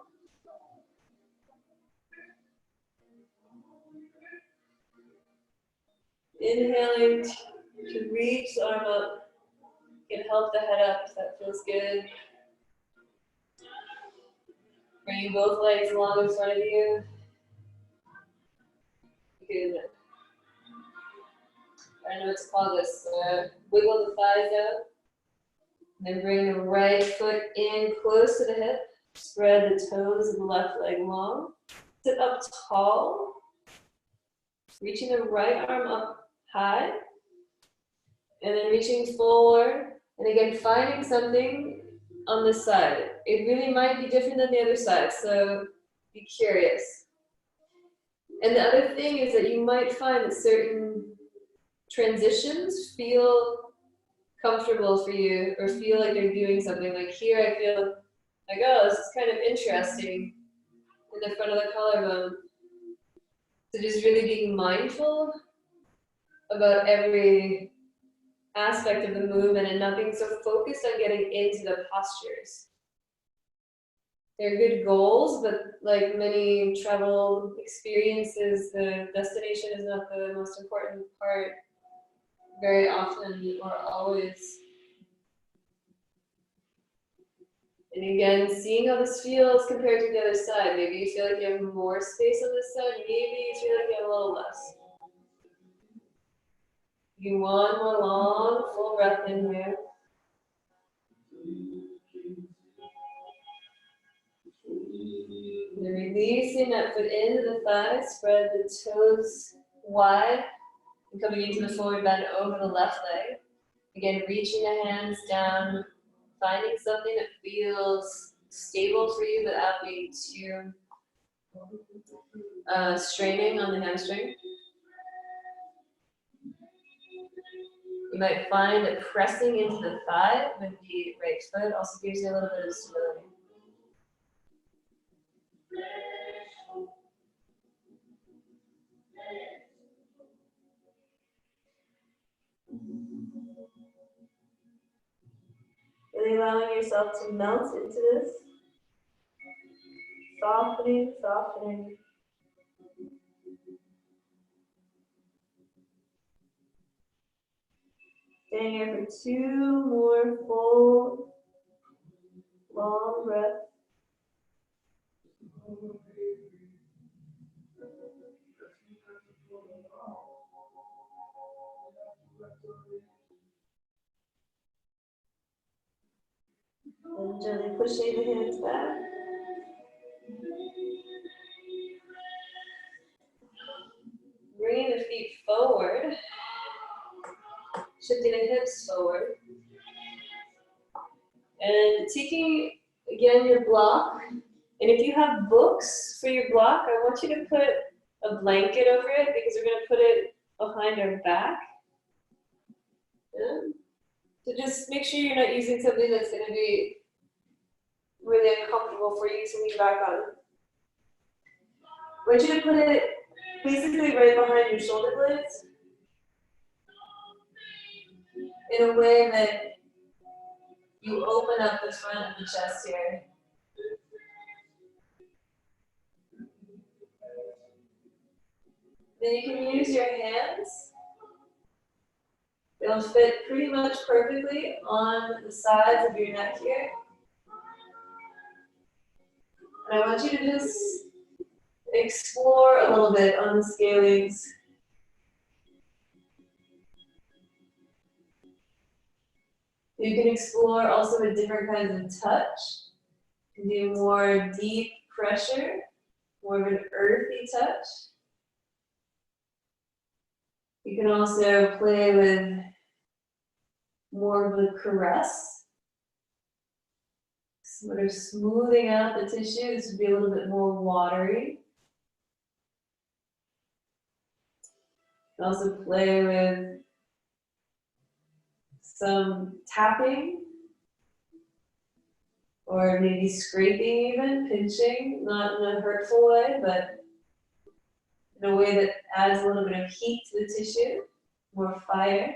Inhaling to reach the arm up. You can help the head up if that feels good. Bringing both legs along in front of you. Good. I don't know what to call this. Wiggle the thighs out. Then bring the right foot in close to the hip. Spread the toes of the left leg long. Sit up tall. Reaching the right arm up high. And then reaching forward. And again, finding something on this side. It really might be different than the other side, so be curious. And the other thing is that you might find that certain transitions feel comfortable for you or feel like you're doing something. Like here I feel like, oh, this is kind of interesting in the front of the collarbone. So just really being mindful about every aspect of the movement and not being so focused on getting into the postures. They're good goals, but like many travel experiences, the destination is not the most important part very often or always. And again, seeing how this feels compared to the other side. Maybe you feel like you have more space on this side, maybe you feel like you have a little less. You want one long, full breath in here. And releasing that foot into the thigh, spread the toes wide, and coming into the forward bend over the left leg. Again, reaching the hands down, finding something that feels stable for you without being too straining on the hamstring. You might find that pressing into the thigh with the right foot also gives you a little bit of stability. Really allowing yourself to melt into this. Softening, softening. Staying here for 2 more full, long breaths. And gently pushing the hands back. Bringing the feet forward. Shifting the hips forward. And taking, again, your block. And if you have books for your block, I want you to put a blanket over it because we're going to put it behind our back. Yeah. So just make sure you're not using something that's going to be really uncomfortable for you to lean back on. I want you to put it basically right behind your shoulder blades in a way that you open up the front of the chest here. Then you can use your hands. They'll fit pretty much perfectly on the sides of your neck here. And I want you to just explore a little bit on the scalings. You can explore also with different kinds of touch. You can do more deep pressure, more of an earthy touch. You can also play with more of a caress, sort of smoothing out the tissue. This would be a little bit more watery. You can also play with some tapping, or maybe scraping even, pinching, not in a hurtful way, but in a way that adds a little bit of heat to the tissue, more fire.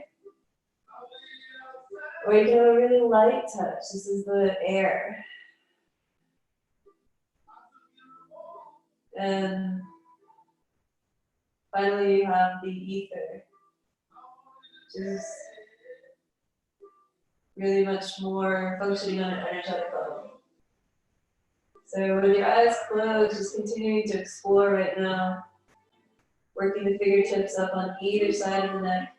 Or you can have a really light touch. This is the air. And finally you have the ether, which is really much more functioning on an energetic level. So with your eyes closed, just continuing to explore right now, working the fingertips up on either side of the neck.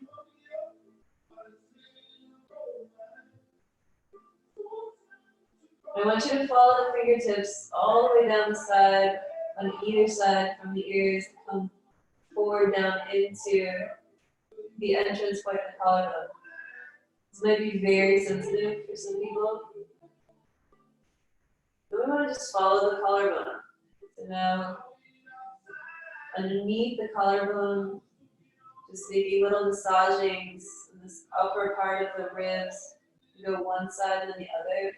I want you to follow the fingertips all the way down the side, on either side from the ears, come forward down into the entrance point of the collarbone. This might be very sensitive for some people. But we want to just follow the collarbone. So now, underneath the collarbone, just maybe little massagings in this upper part of the ribs. You go one side and then the other.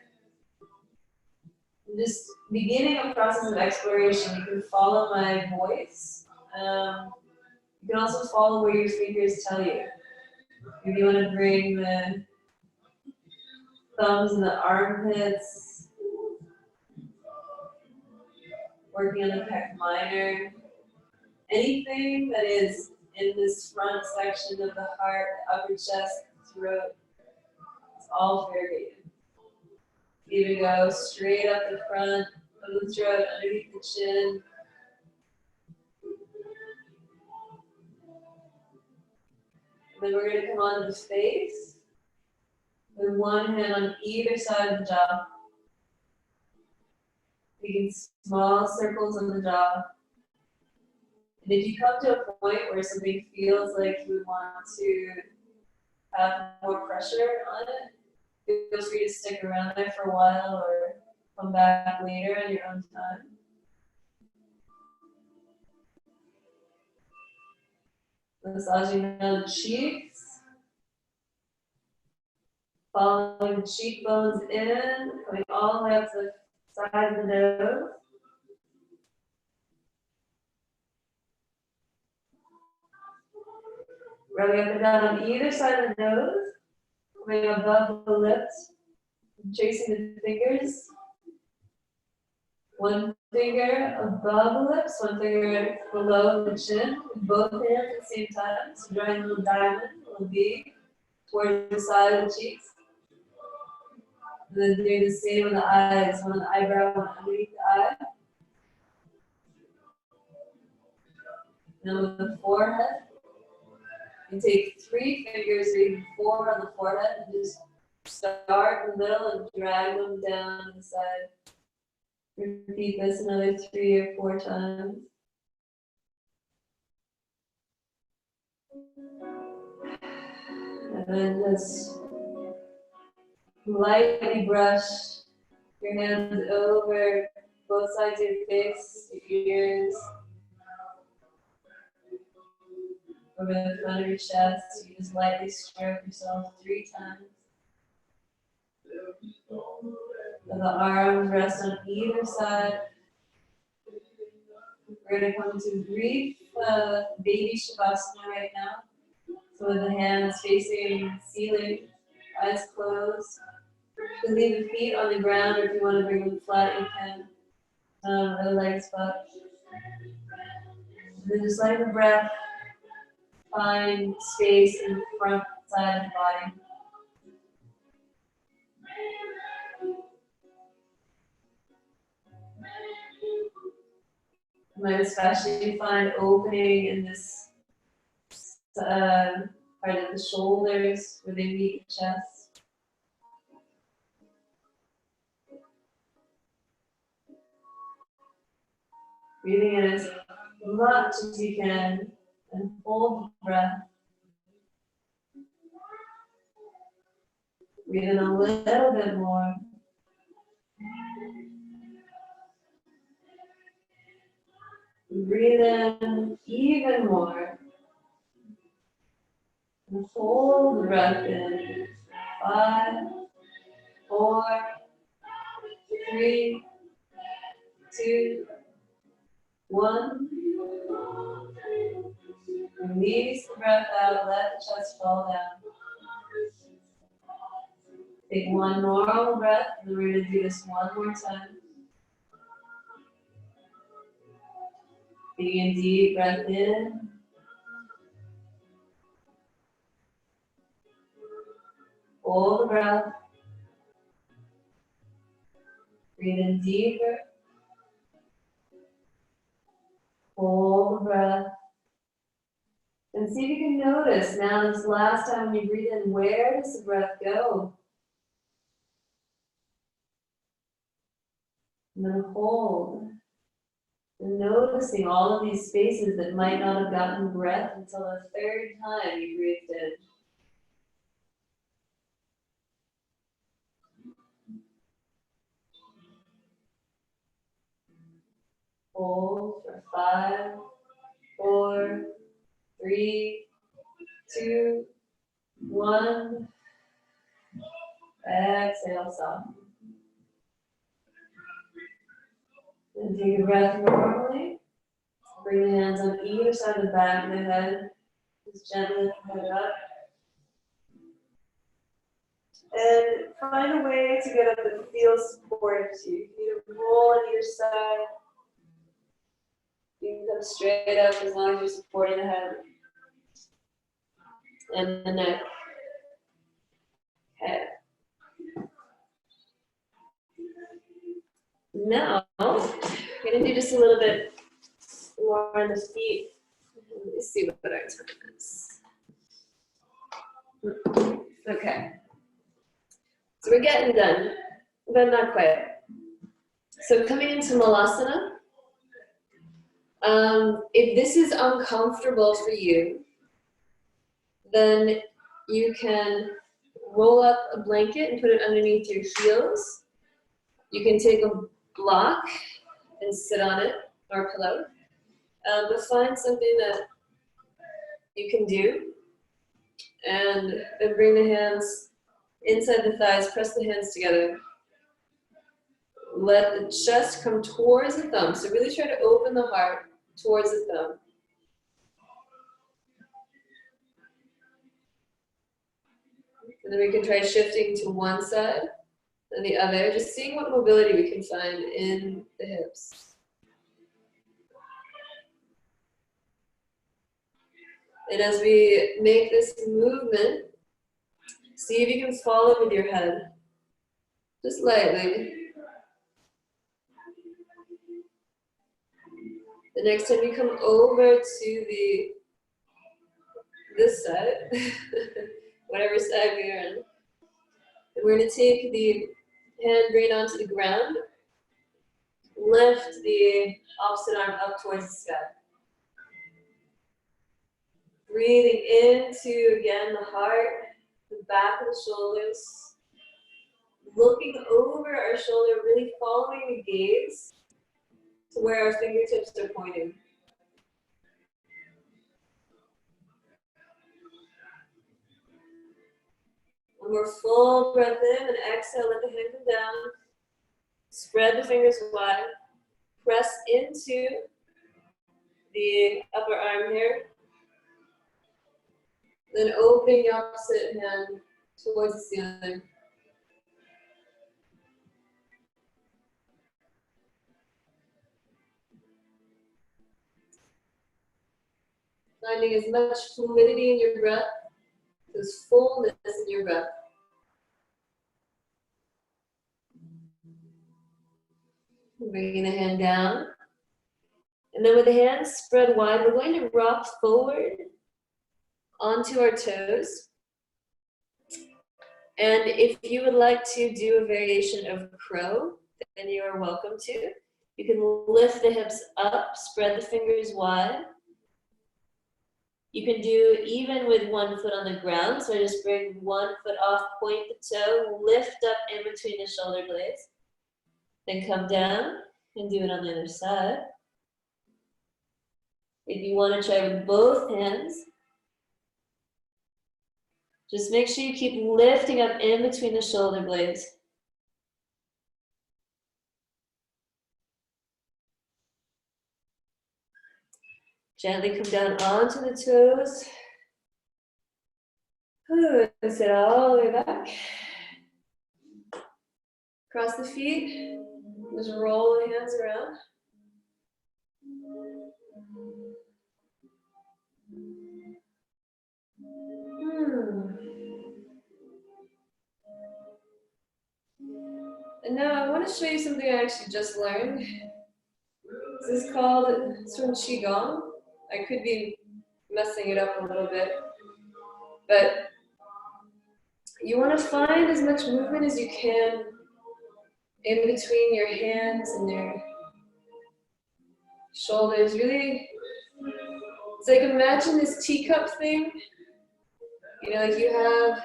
And just beginning a process of exploration. You can follow my voice. You can also follow where your fingers tell you. If you want to bring the thumbs in the armpits, working on the pec minor, anything that is in this front section of the heart, the upper chest, throat, it's all fair game. Even go straight up the front of the throat, underneath the chin. And then we're going to come on the face with one hand on either side of the jaw. Making small circles on the jaw. And if you come to a point where something feels like you want to have more pressure on it, feel free to stick around there for a while or come back later on your own time. Massaging down the cheeks. Following the cheekbones in, coming all the way up to the side of the nose. Rubbing up and down on either side of the nose, coming above the lips, tracing the fingers. One finger above the lips, one finger below the chin, with both hands at the same time. So drawing a little diamond, a little V. towards the side of the cheeks. And then doing the same on the eyes, one on the eyebrow, one underneath the eye. Then with the forehead, you take 3 fingers or even 4 on the forehead and just start in the middle and drag them down the side. Repeat this another 3 or 4 times. And then just lightly brush your hands over both sides of your face, your ears, over the front of your chest. You just lightly stroke yourself 3 times. Let the arms rest on either side. We're going to come to brief baby savasana right now. So with the hands facing the ceiling, eyes closed. You can leave the feet on the ground, or if you want to bring them flat, you can. The legs up. And then just let the breath find space in the front side of the body. You might especially find opening in this part of the shoulders where they meet the chest. Breathing in as much as you can and hold the breath. Breathe in a little bit more. Breathe in even more. And hold the breath in. 5, 4, 3, 2, 1. Release the breath out, let the chest fall down. Take one normal breath, and then we're going to do this one more time. Taking a deep breath in. Hold the breath. Breathe in deeper. Hold the breath. And see if you can notice now this last time when you breathe in, where does the breath go? And then hold. And noticing all of these spaces that might not have gotten breath until the 3rd time you breathed in. Hold for 5, 4, 3, 2, 1. Exhale, soften. And take a breath normally. Bring the hands on either side of the back of the head. Just gently lift the head up. And find a way to get up that feels supportive to you. You can either roll on either side. You can come straight up as long as you're supporting the head and the neck. Okay. Now, we're going to do just a little bit more on the feet. Let me see what our time is. Okay. So we're getting done, but not quite. So coming into Malasana. If this is uncomfortable for you, then you can roll up a blanket and put it underneath your heels. You can take a block and sit on it, or a pillow. But find something that you can do. And then bring the hands inside the thighs, press the hands together. Let the chest come towards the thumb. So really try to open the heart towards the thumb. And then we can try shifting to one side and the other, just seeing what mobility we can find in the hips. And as we make this movement, See if you can follow with your head. Just lightly. The next time you come over to this side, whatever side you're in, and we're going to take the hand, bring it onto the ground, lift the opposite arm up towards the sky. Breathing into, again, the heart, the back of the shoulders, looking over our shoulder, really following the gaze to where our fingertips are pointing. One more full breath in and exhale, let the hand come down. Spread the fingers wide. Press into the upper arm here. Then opening the opposite hand towards the ceiling. Finding as much fluidity in your breath, as fullness in your breath. Bringing the hand down. And then with the hands spread wide, we're going to rock forward onto our toes. And if you would like to do a variation of crow, then you are welcome to. You can lift the hips up, spread the fingers wide. You can do even with one foot on the ground. So just bring one foot off, point the toe, lift up in between the shoulder blades. Then come down and do it on the other side. If you want to try with both hands, just make sure you keep lifting up in between the shoulder blades. Gently come down onto the toes. And sit all the way back. Cross the feet. Just roll the hands around. And now I want to show you something I actually just learned. This is called, it's from Qigong. I could be messing it up a little bit, but you want to find as much movement as you can in between your hands and your shoulders. Really, it's like imagine this teacup thing. You know, like you have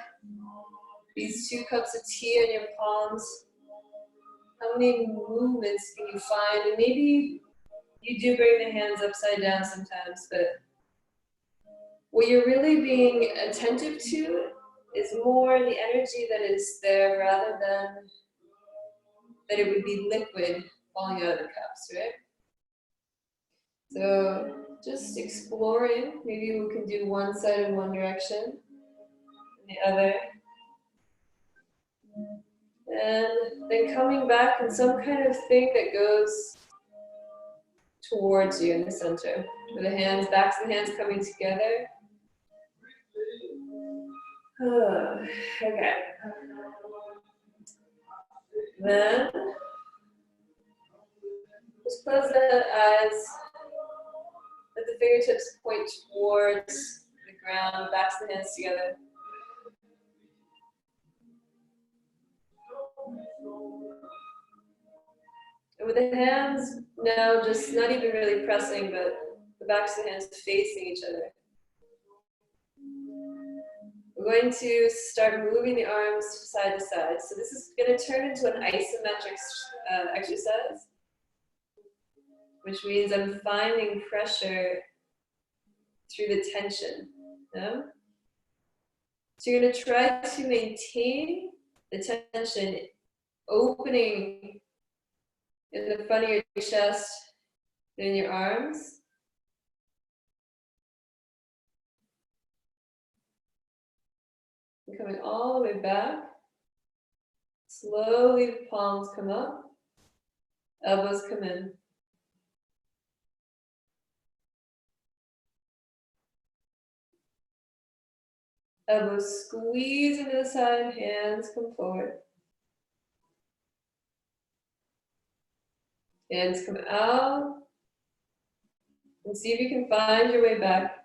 these 2 cups of tea on your palms. How many movements can you find? And maybe you do bring the hands upside down sometimes, but what you're really being attentive to is more the energy that is there rather than that it would be liquid falling out of the cups, right? So just exploring. Maybe we can do one side in one direction and the other. And then coming back in some kind of thing that goes towards you in the center. With the hands, backs of the hands coming together. Okay. Then just close the eyes. Let the fingertips point towards the ground, backs of the hands together. And with the hands now just not even really pressing, but the backs of the hands facing each other. We're going to start moving the arms side to side. So this is going to turn into an isometric exercise, which means I'm finding pressure through the tension. Yeah? So you're going to try to maintain the tension, opening in the front of your chest and in your arms. And coming all the way back. Slowly the palms come up, elbows come in. Elbows squeeze into the side, hands come forward. Hands come out. And see if you can find your way back.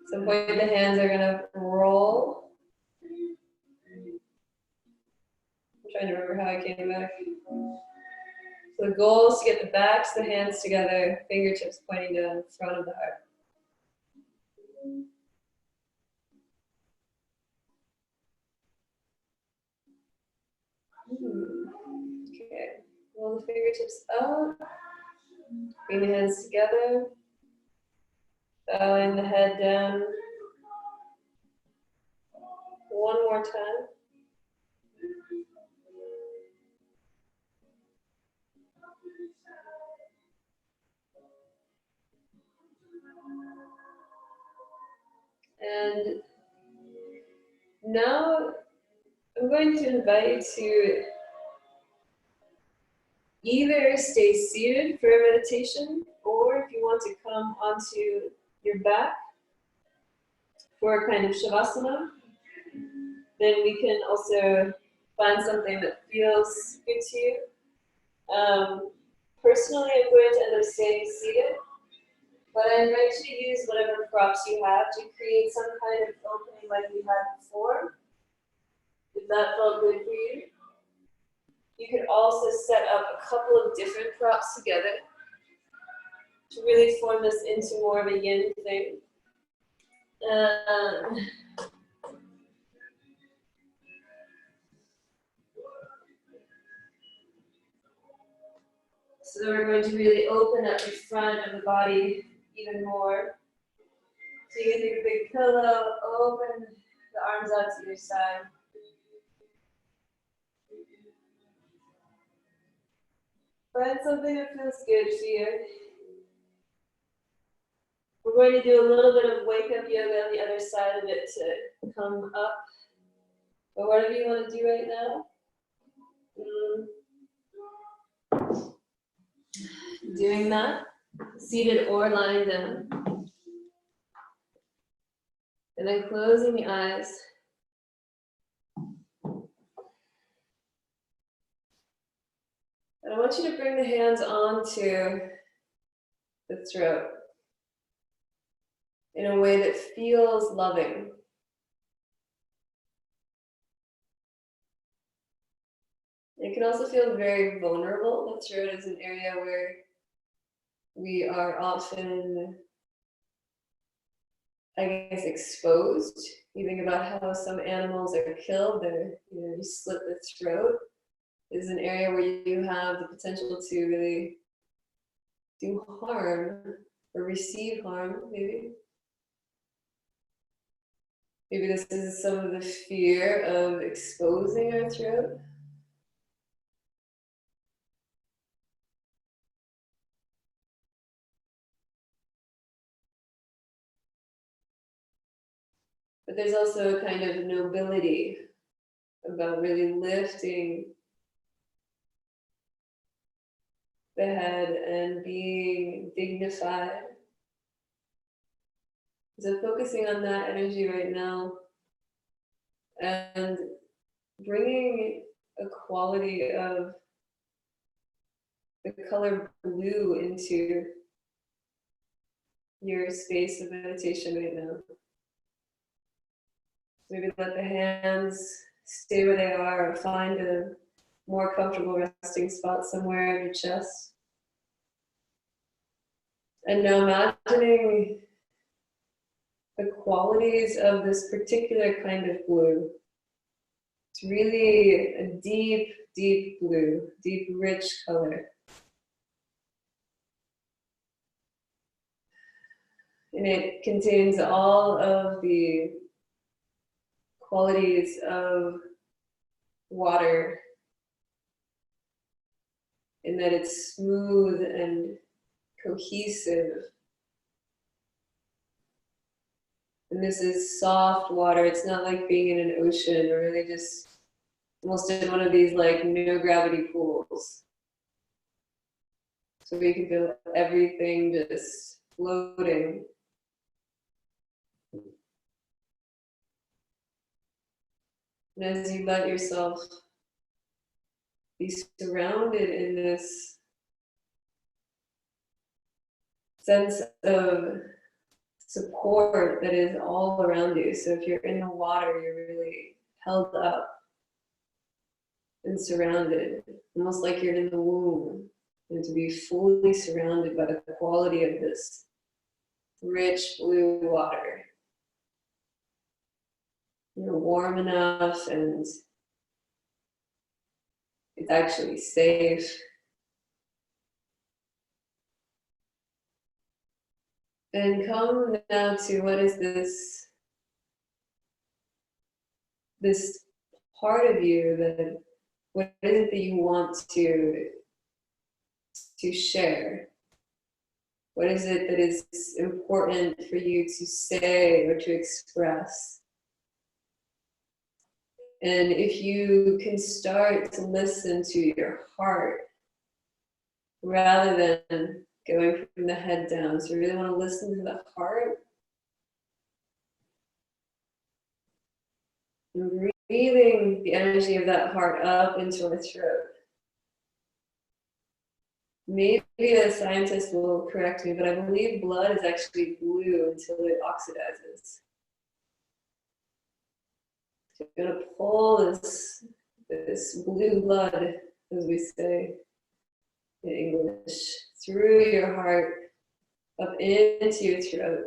At some point the hands are gonna roll. I'm trying to remember how I came back. So the goal is to get the backs of the hands together, fingertips pointing down the front of the heart. Okay, roll the fingertips out, bring the hands together, bowing the head down. One more time. And now I'm going to invite you to either stay seated for a meditation, or if you want to come onto your back for a kind of shavasana, then we can also find something that feels good to you. Personally, I'm going to end up staying seated, but I invite you to use whatever props you have to create some kind of opening like we had before, if that felt good for you. You could also set up a couple of different props together to really form this into more of a yin thing. So we're going to really open up the front of the body even more. So you can take a big pillow, open the arms out to your side. Find something that feels good to you. We're going to do a little bit of wake up yoga on the other side of it to come up. But whatever you want to do right now. Doing that, seated or lying down. And then closing the eyes. And I want you to bring the hands onto the throat in a way that feels loving. It can also feel very vulnerable. The throat is an area where we are often, I guess, exposed. You think about how some animals are killed, you slit the throat. This is an area where you have the potential to really do harm or receive harm, maybe. Maybe this is some of the fear of exposing our throat. But there's also a kind of nobility about really lifting the head and being dignified. So focusing on that energy right now and bringing a quality of the color blue into your space of meditation right now. Maybe let the hands stay where they are, or find a more comfortable resting spot somewhere on your chest. And now imagining the qualities of this particular kind of blue. It's really a deep, deep blue, deep, rich color. And it contains all of the qualities of water, in that it's smooth and cohesive. And this is soft water. It's not like being in an ocean or really just almost in one of these like no gravity pools. So we can feel everything just floating. And as you let yourself be surrounded in this sense of support that is all around you. So if you're in the water, you're really held up and surrounded, almost like you're in the womb, and to be fully surrounded by the quality of this rich blue water. You're warm enough and it's actually safe. And come now to what is this part of you that, what is it that you want to share? What is it that is important for you to say or to express? And if you can start to listen to your heart rather than going from the head down, so you really want to listen to the heart and breathing the energy of that heart up into our throat. Maybe a scientist will correct me, but I believe blood is actually blue until it oxidizes. So you're going to pull this blue blood, as we say in English, through your heart, up into your throat.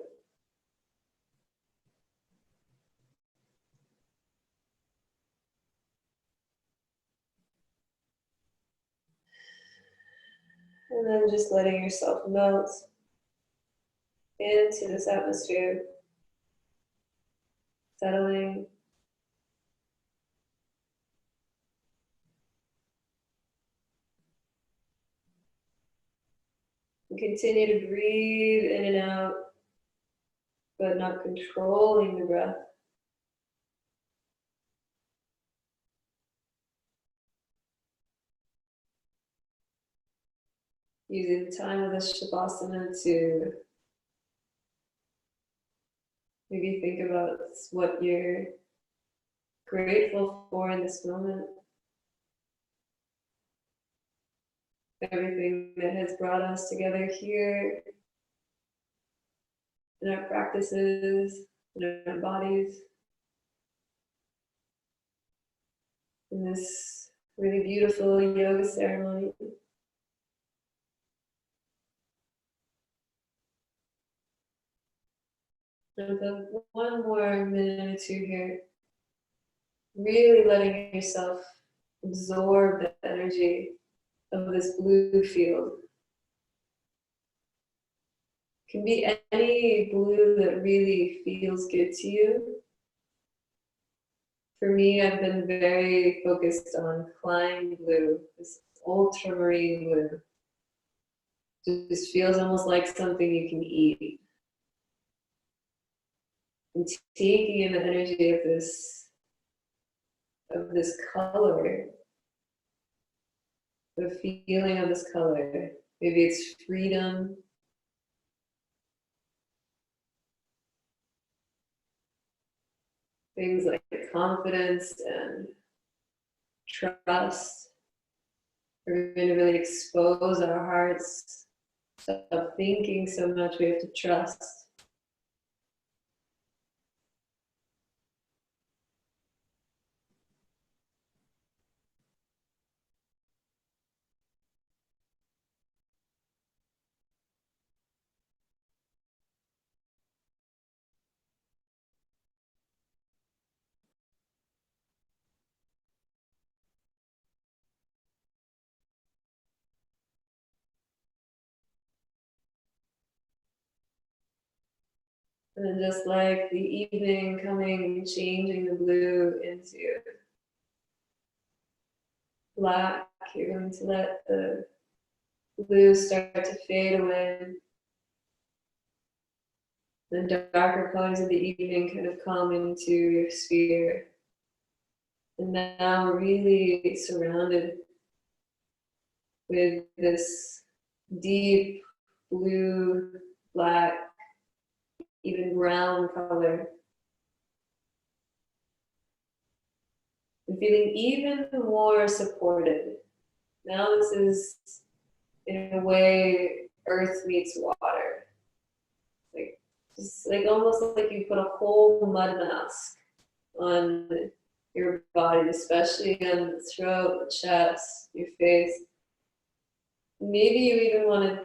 And then just letting yourself melt into this atmosphere, settling. And continue to breathe in and out, but not controlling the breath. Using the time of this Shavasana to maybe think about what you're grateful for in this moment. Everything that has brought us together here in our practices, in our bodies, in this really beautiful yoga ceremony. And for one more minute or two here, really letting yourself absorb the energy of this blue field. It can be any blue that really feels good to you. For me, I've been very focused on flying blue, this ultramarine blue. It just feels almost like something you can eat. And taking in the energy of this color, the feeling of this color. Maybe it's freedom. Things like confidence and trust. We're going to really expose our hearts. Stop thinking so much, we have to trust. And then just like the evening coming and changing the blue into black, you're going to let the blue start to fade away. The darker colors of the evening kind of come into your sphere. And now really surrounded with this deep blue, black, even brown color. And feeling even more supported. Now this is, in a way, earth meets water. Like, just like almost like you put a whole mud mask on your body, especially on the throat, the chest, your face. Maybe you even want to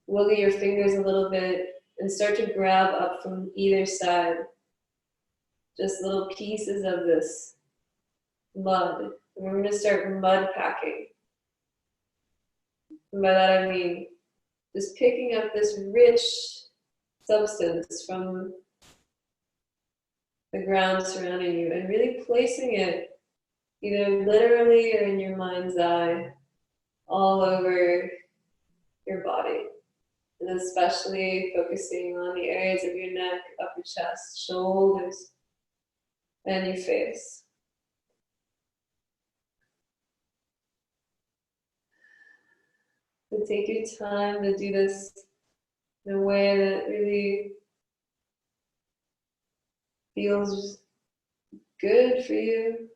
wiggle your fingers a little bit and start to grab up from either side just little pieces of this mud. And we're going to start mud packing. And by that I mean just picking up this rich substance from the ground surrounding you and really placing it either literally or in your mind's eye all over your body. And especially focusing on the areas of your neck, upper chest, shoulders, and your face. So take your time to do this in a way that really feels good for you,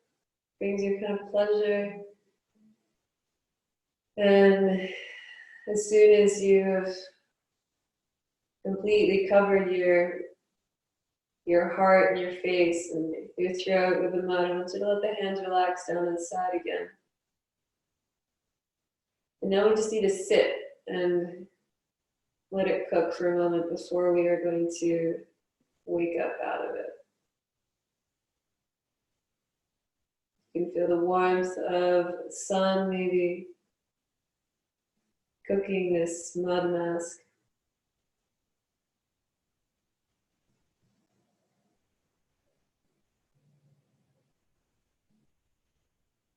brings you kind of pleasure. And as soon as you have completely covered your heart and your face and your throat with the mud, I want you to let the hands relax down to the side again. And now we just need to sit and let it cook for a moment before we are going to wake up out of it. You can feel the warmth of the sun maybe cooking this mud mask.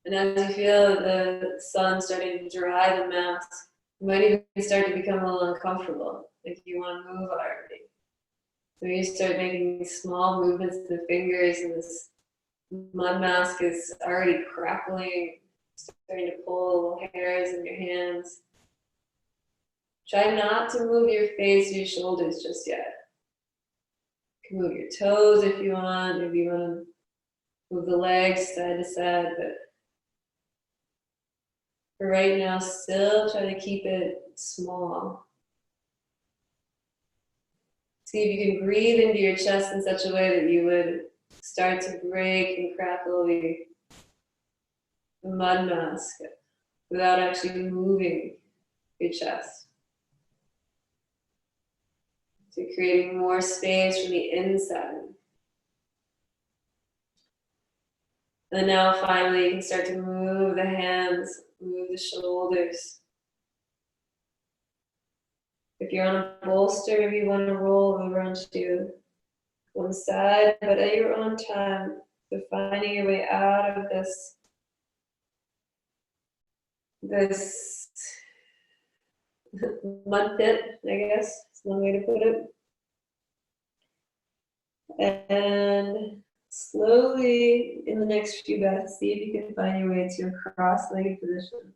And as you feel the sun starting to dry the mask, you might even start to become a little uncomfortable, like you want to move already. So you start making small movements with the fingers, and this mud mask is already crackling, starting to pull little hairs in your hands. Try not to move your face or your shoulders just yet. You can move your toes if you want, maybe you want to move the legs side to side, but for right now, still try to keep it small. See if you can breathe into your chest in such a way that you would start to break and crackle the mud mask without actually moving your chest. So you're creating more space from the inside. And now finally you can start to move the hands, move the shoulders. If you're on a bolster, maybe you want to roll over onto one side, but at your own time. So finding your way out of this mud pit, I guess is one way to put it. And slowly, in the next few breaths, see if you can find your way to a cross-legged position.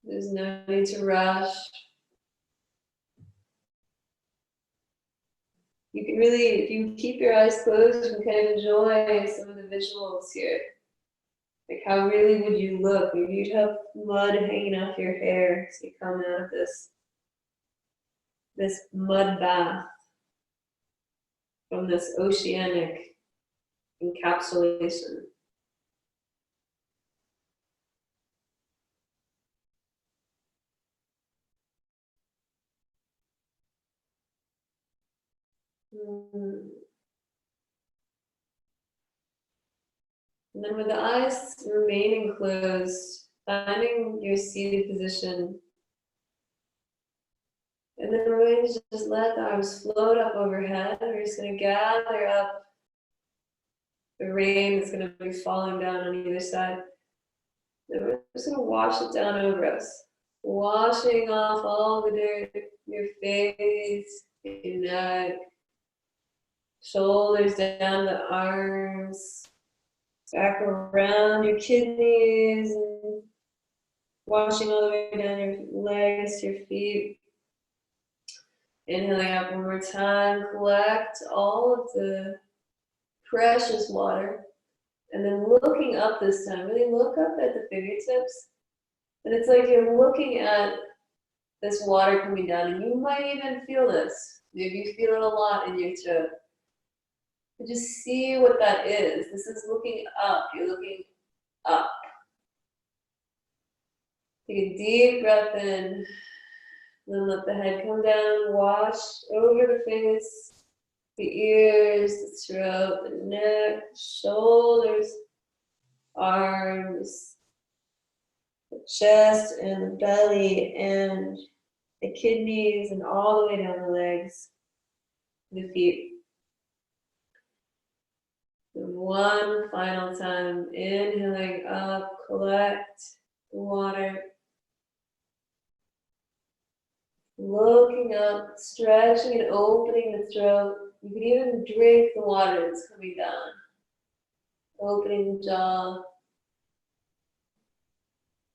There's no need to rush. You can really, if you keep your eyes closed, you can kind of enjoy some of the visuals here. Like how really would you look? Maybe you'd have mud hanging off your hair as you come out of this mud bath from this oceanic encapsulation. And then with the eyes remaining closed, finding your seated position. And then we're going to just let the arms float up overhead. We're just going to gather up the rain that's going to be falling down on either side. Then we're just going to wash it down over us. Washing off all the dirt, your face, your neck, Shoulders down the arms, back around your kidneys, and washing all the way down your legs to your feet. Inhaling up one more time, collect all of the precious water. And then looking up this time, really look up at the fingertips. And it's like you're looking at this water coming down, and you might even feel this. Maybe you feel it a lot in your throat. But just see what that is. This is looking up. You're looking up. Take a deep breath in. Then let the head come down. Wash over the face, the ears, the throat, the neck, shoulders, arms, the chest and the belly and the kidneys, and all the way down the legs, the feet. And one final time, inhaling up, collect the water. Looking up, stretching and opening the throat. You can even drink the water that's coming down. Opening the jaw.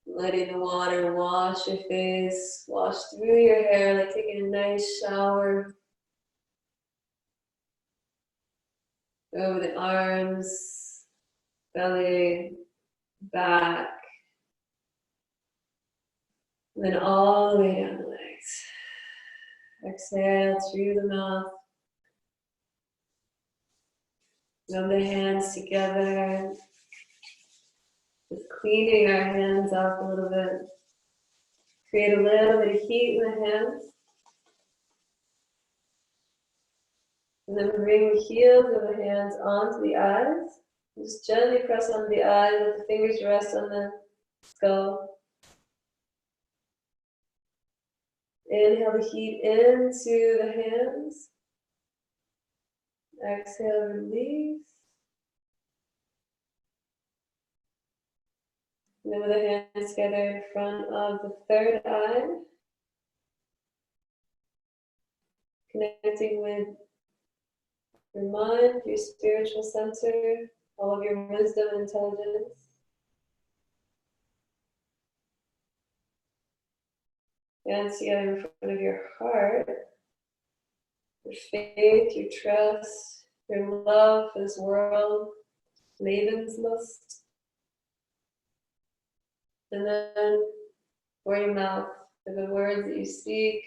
Letting the water wash your face, wash through your hair, like taking a nice shower. Over the arms, belly, back. And then all the way down the legs. Exhale through the mouth. Rub the hands together. Just cleaning our hands off a little bit. Create a little bit of heat in the hands. And then bring the heels of the hands onto the eyes. Just gently press onto the eyes, let the fingers rest on the skull. Inhale the heat into the hands. Exhale, release. And then with the hands together in front of the third eye. Connecting with your mind, your spiritual center, all of your wisdom and intelligence. Hands together in front of your heart, your faith, your trust, your love for this world, Lebenslust. And then for your mouth, for the words that you speak,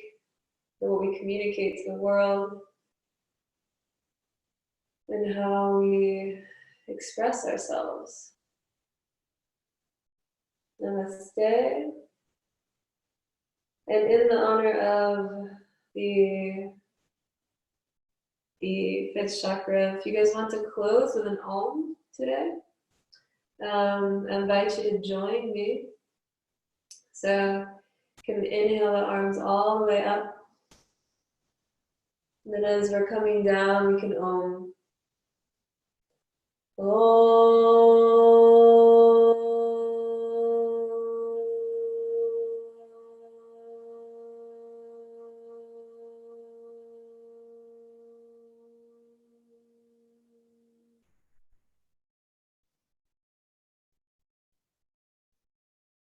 for what we communicate to the world, and how we express ourselves. Namaste. And in the honor of the fifth chakra, if you guys want to close with an Om today, I invite you to join me. So you can inhale the arms all the way up. And then as we're coming down, we can Om.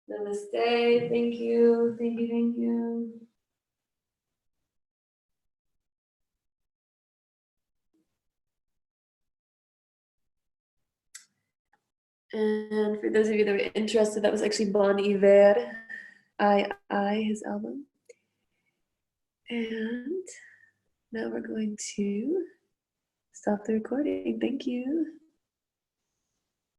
Namaste. Thank you. Thank you. Thank you. And for those of you that were interested, that was actually Bon Iver, his album. And now we're going to stop the recording. Thank you.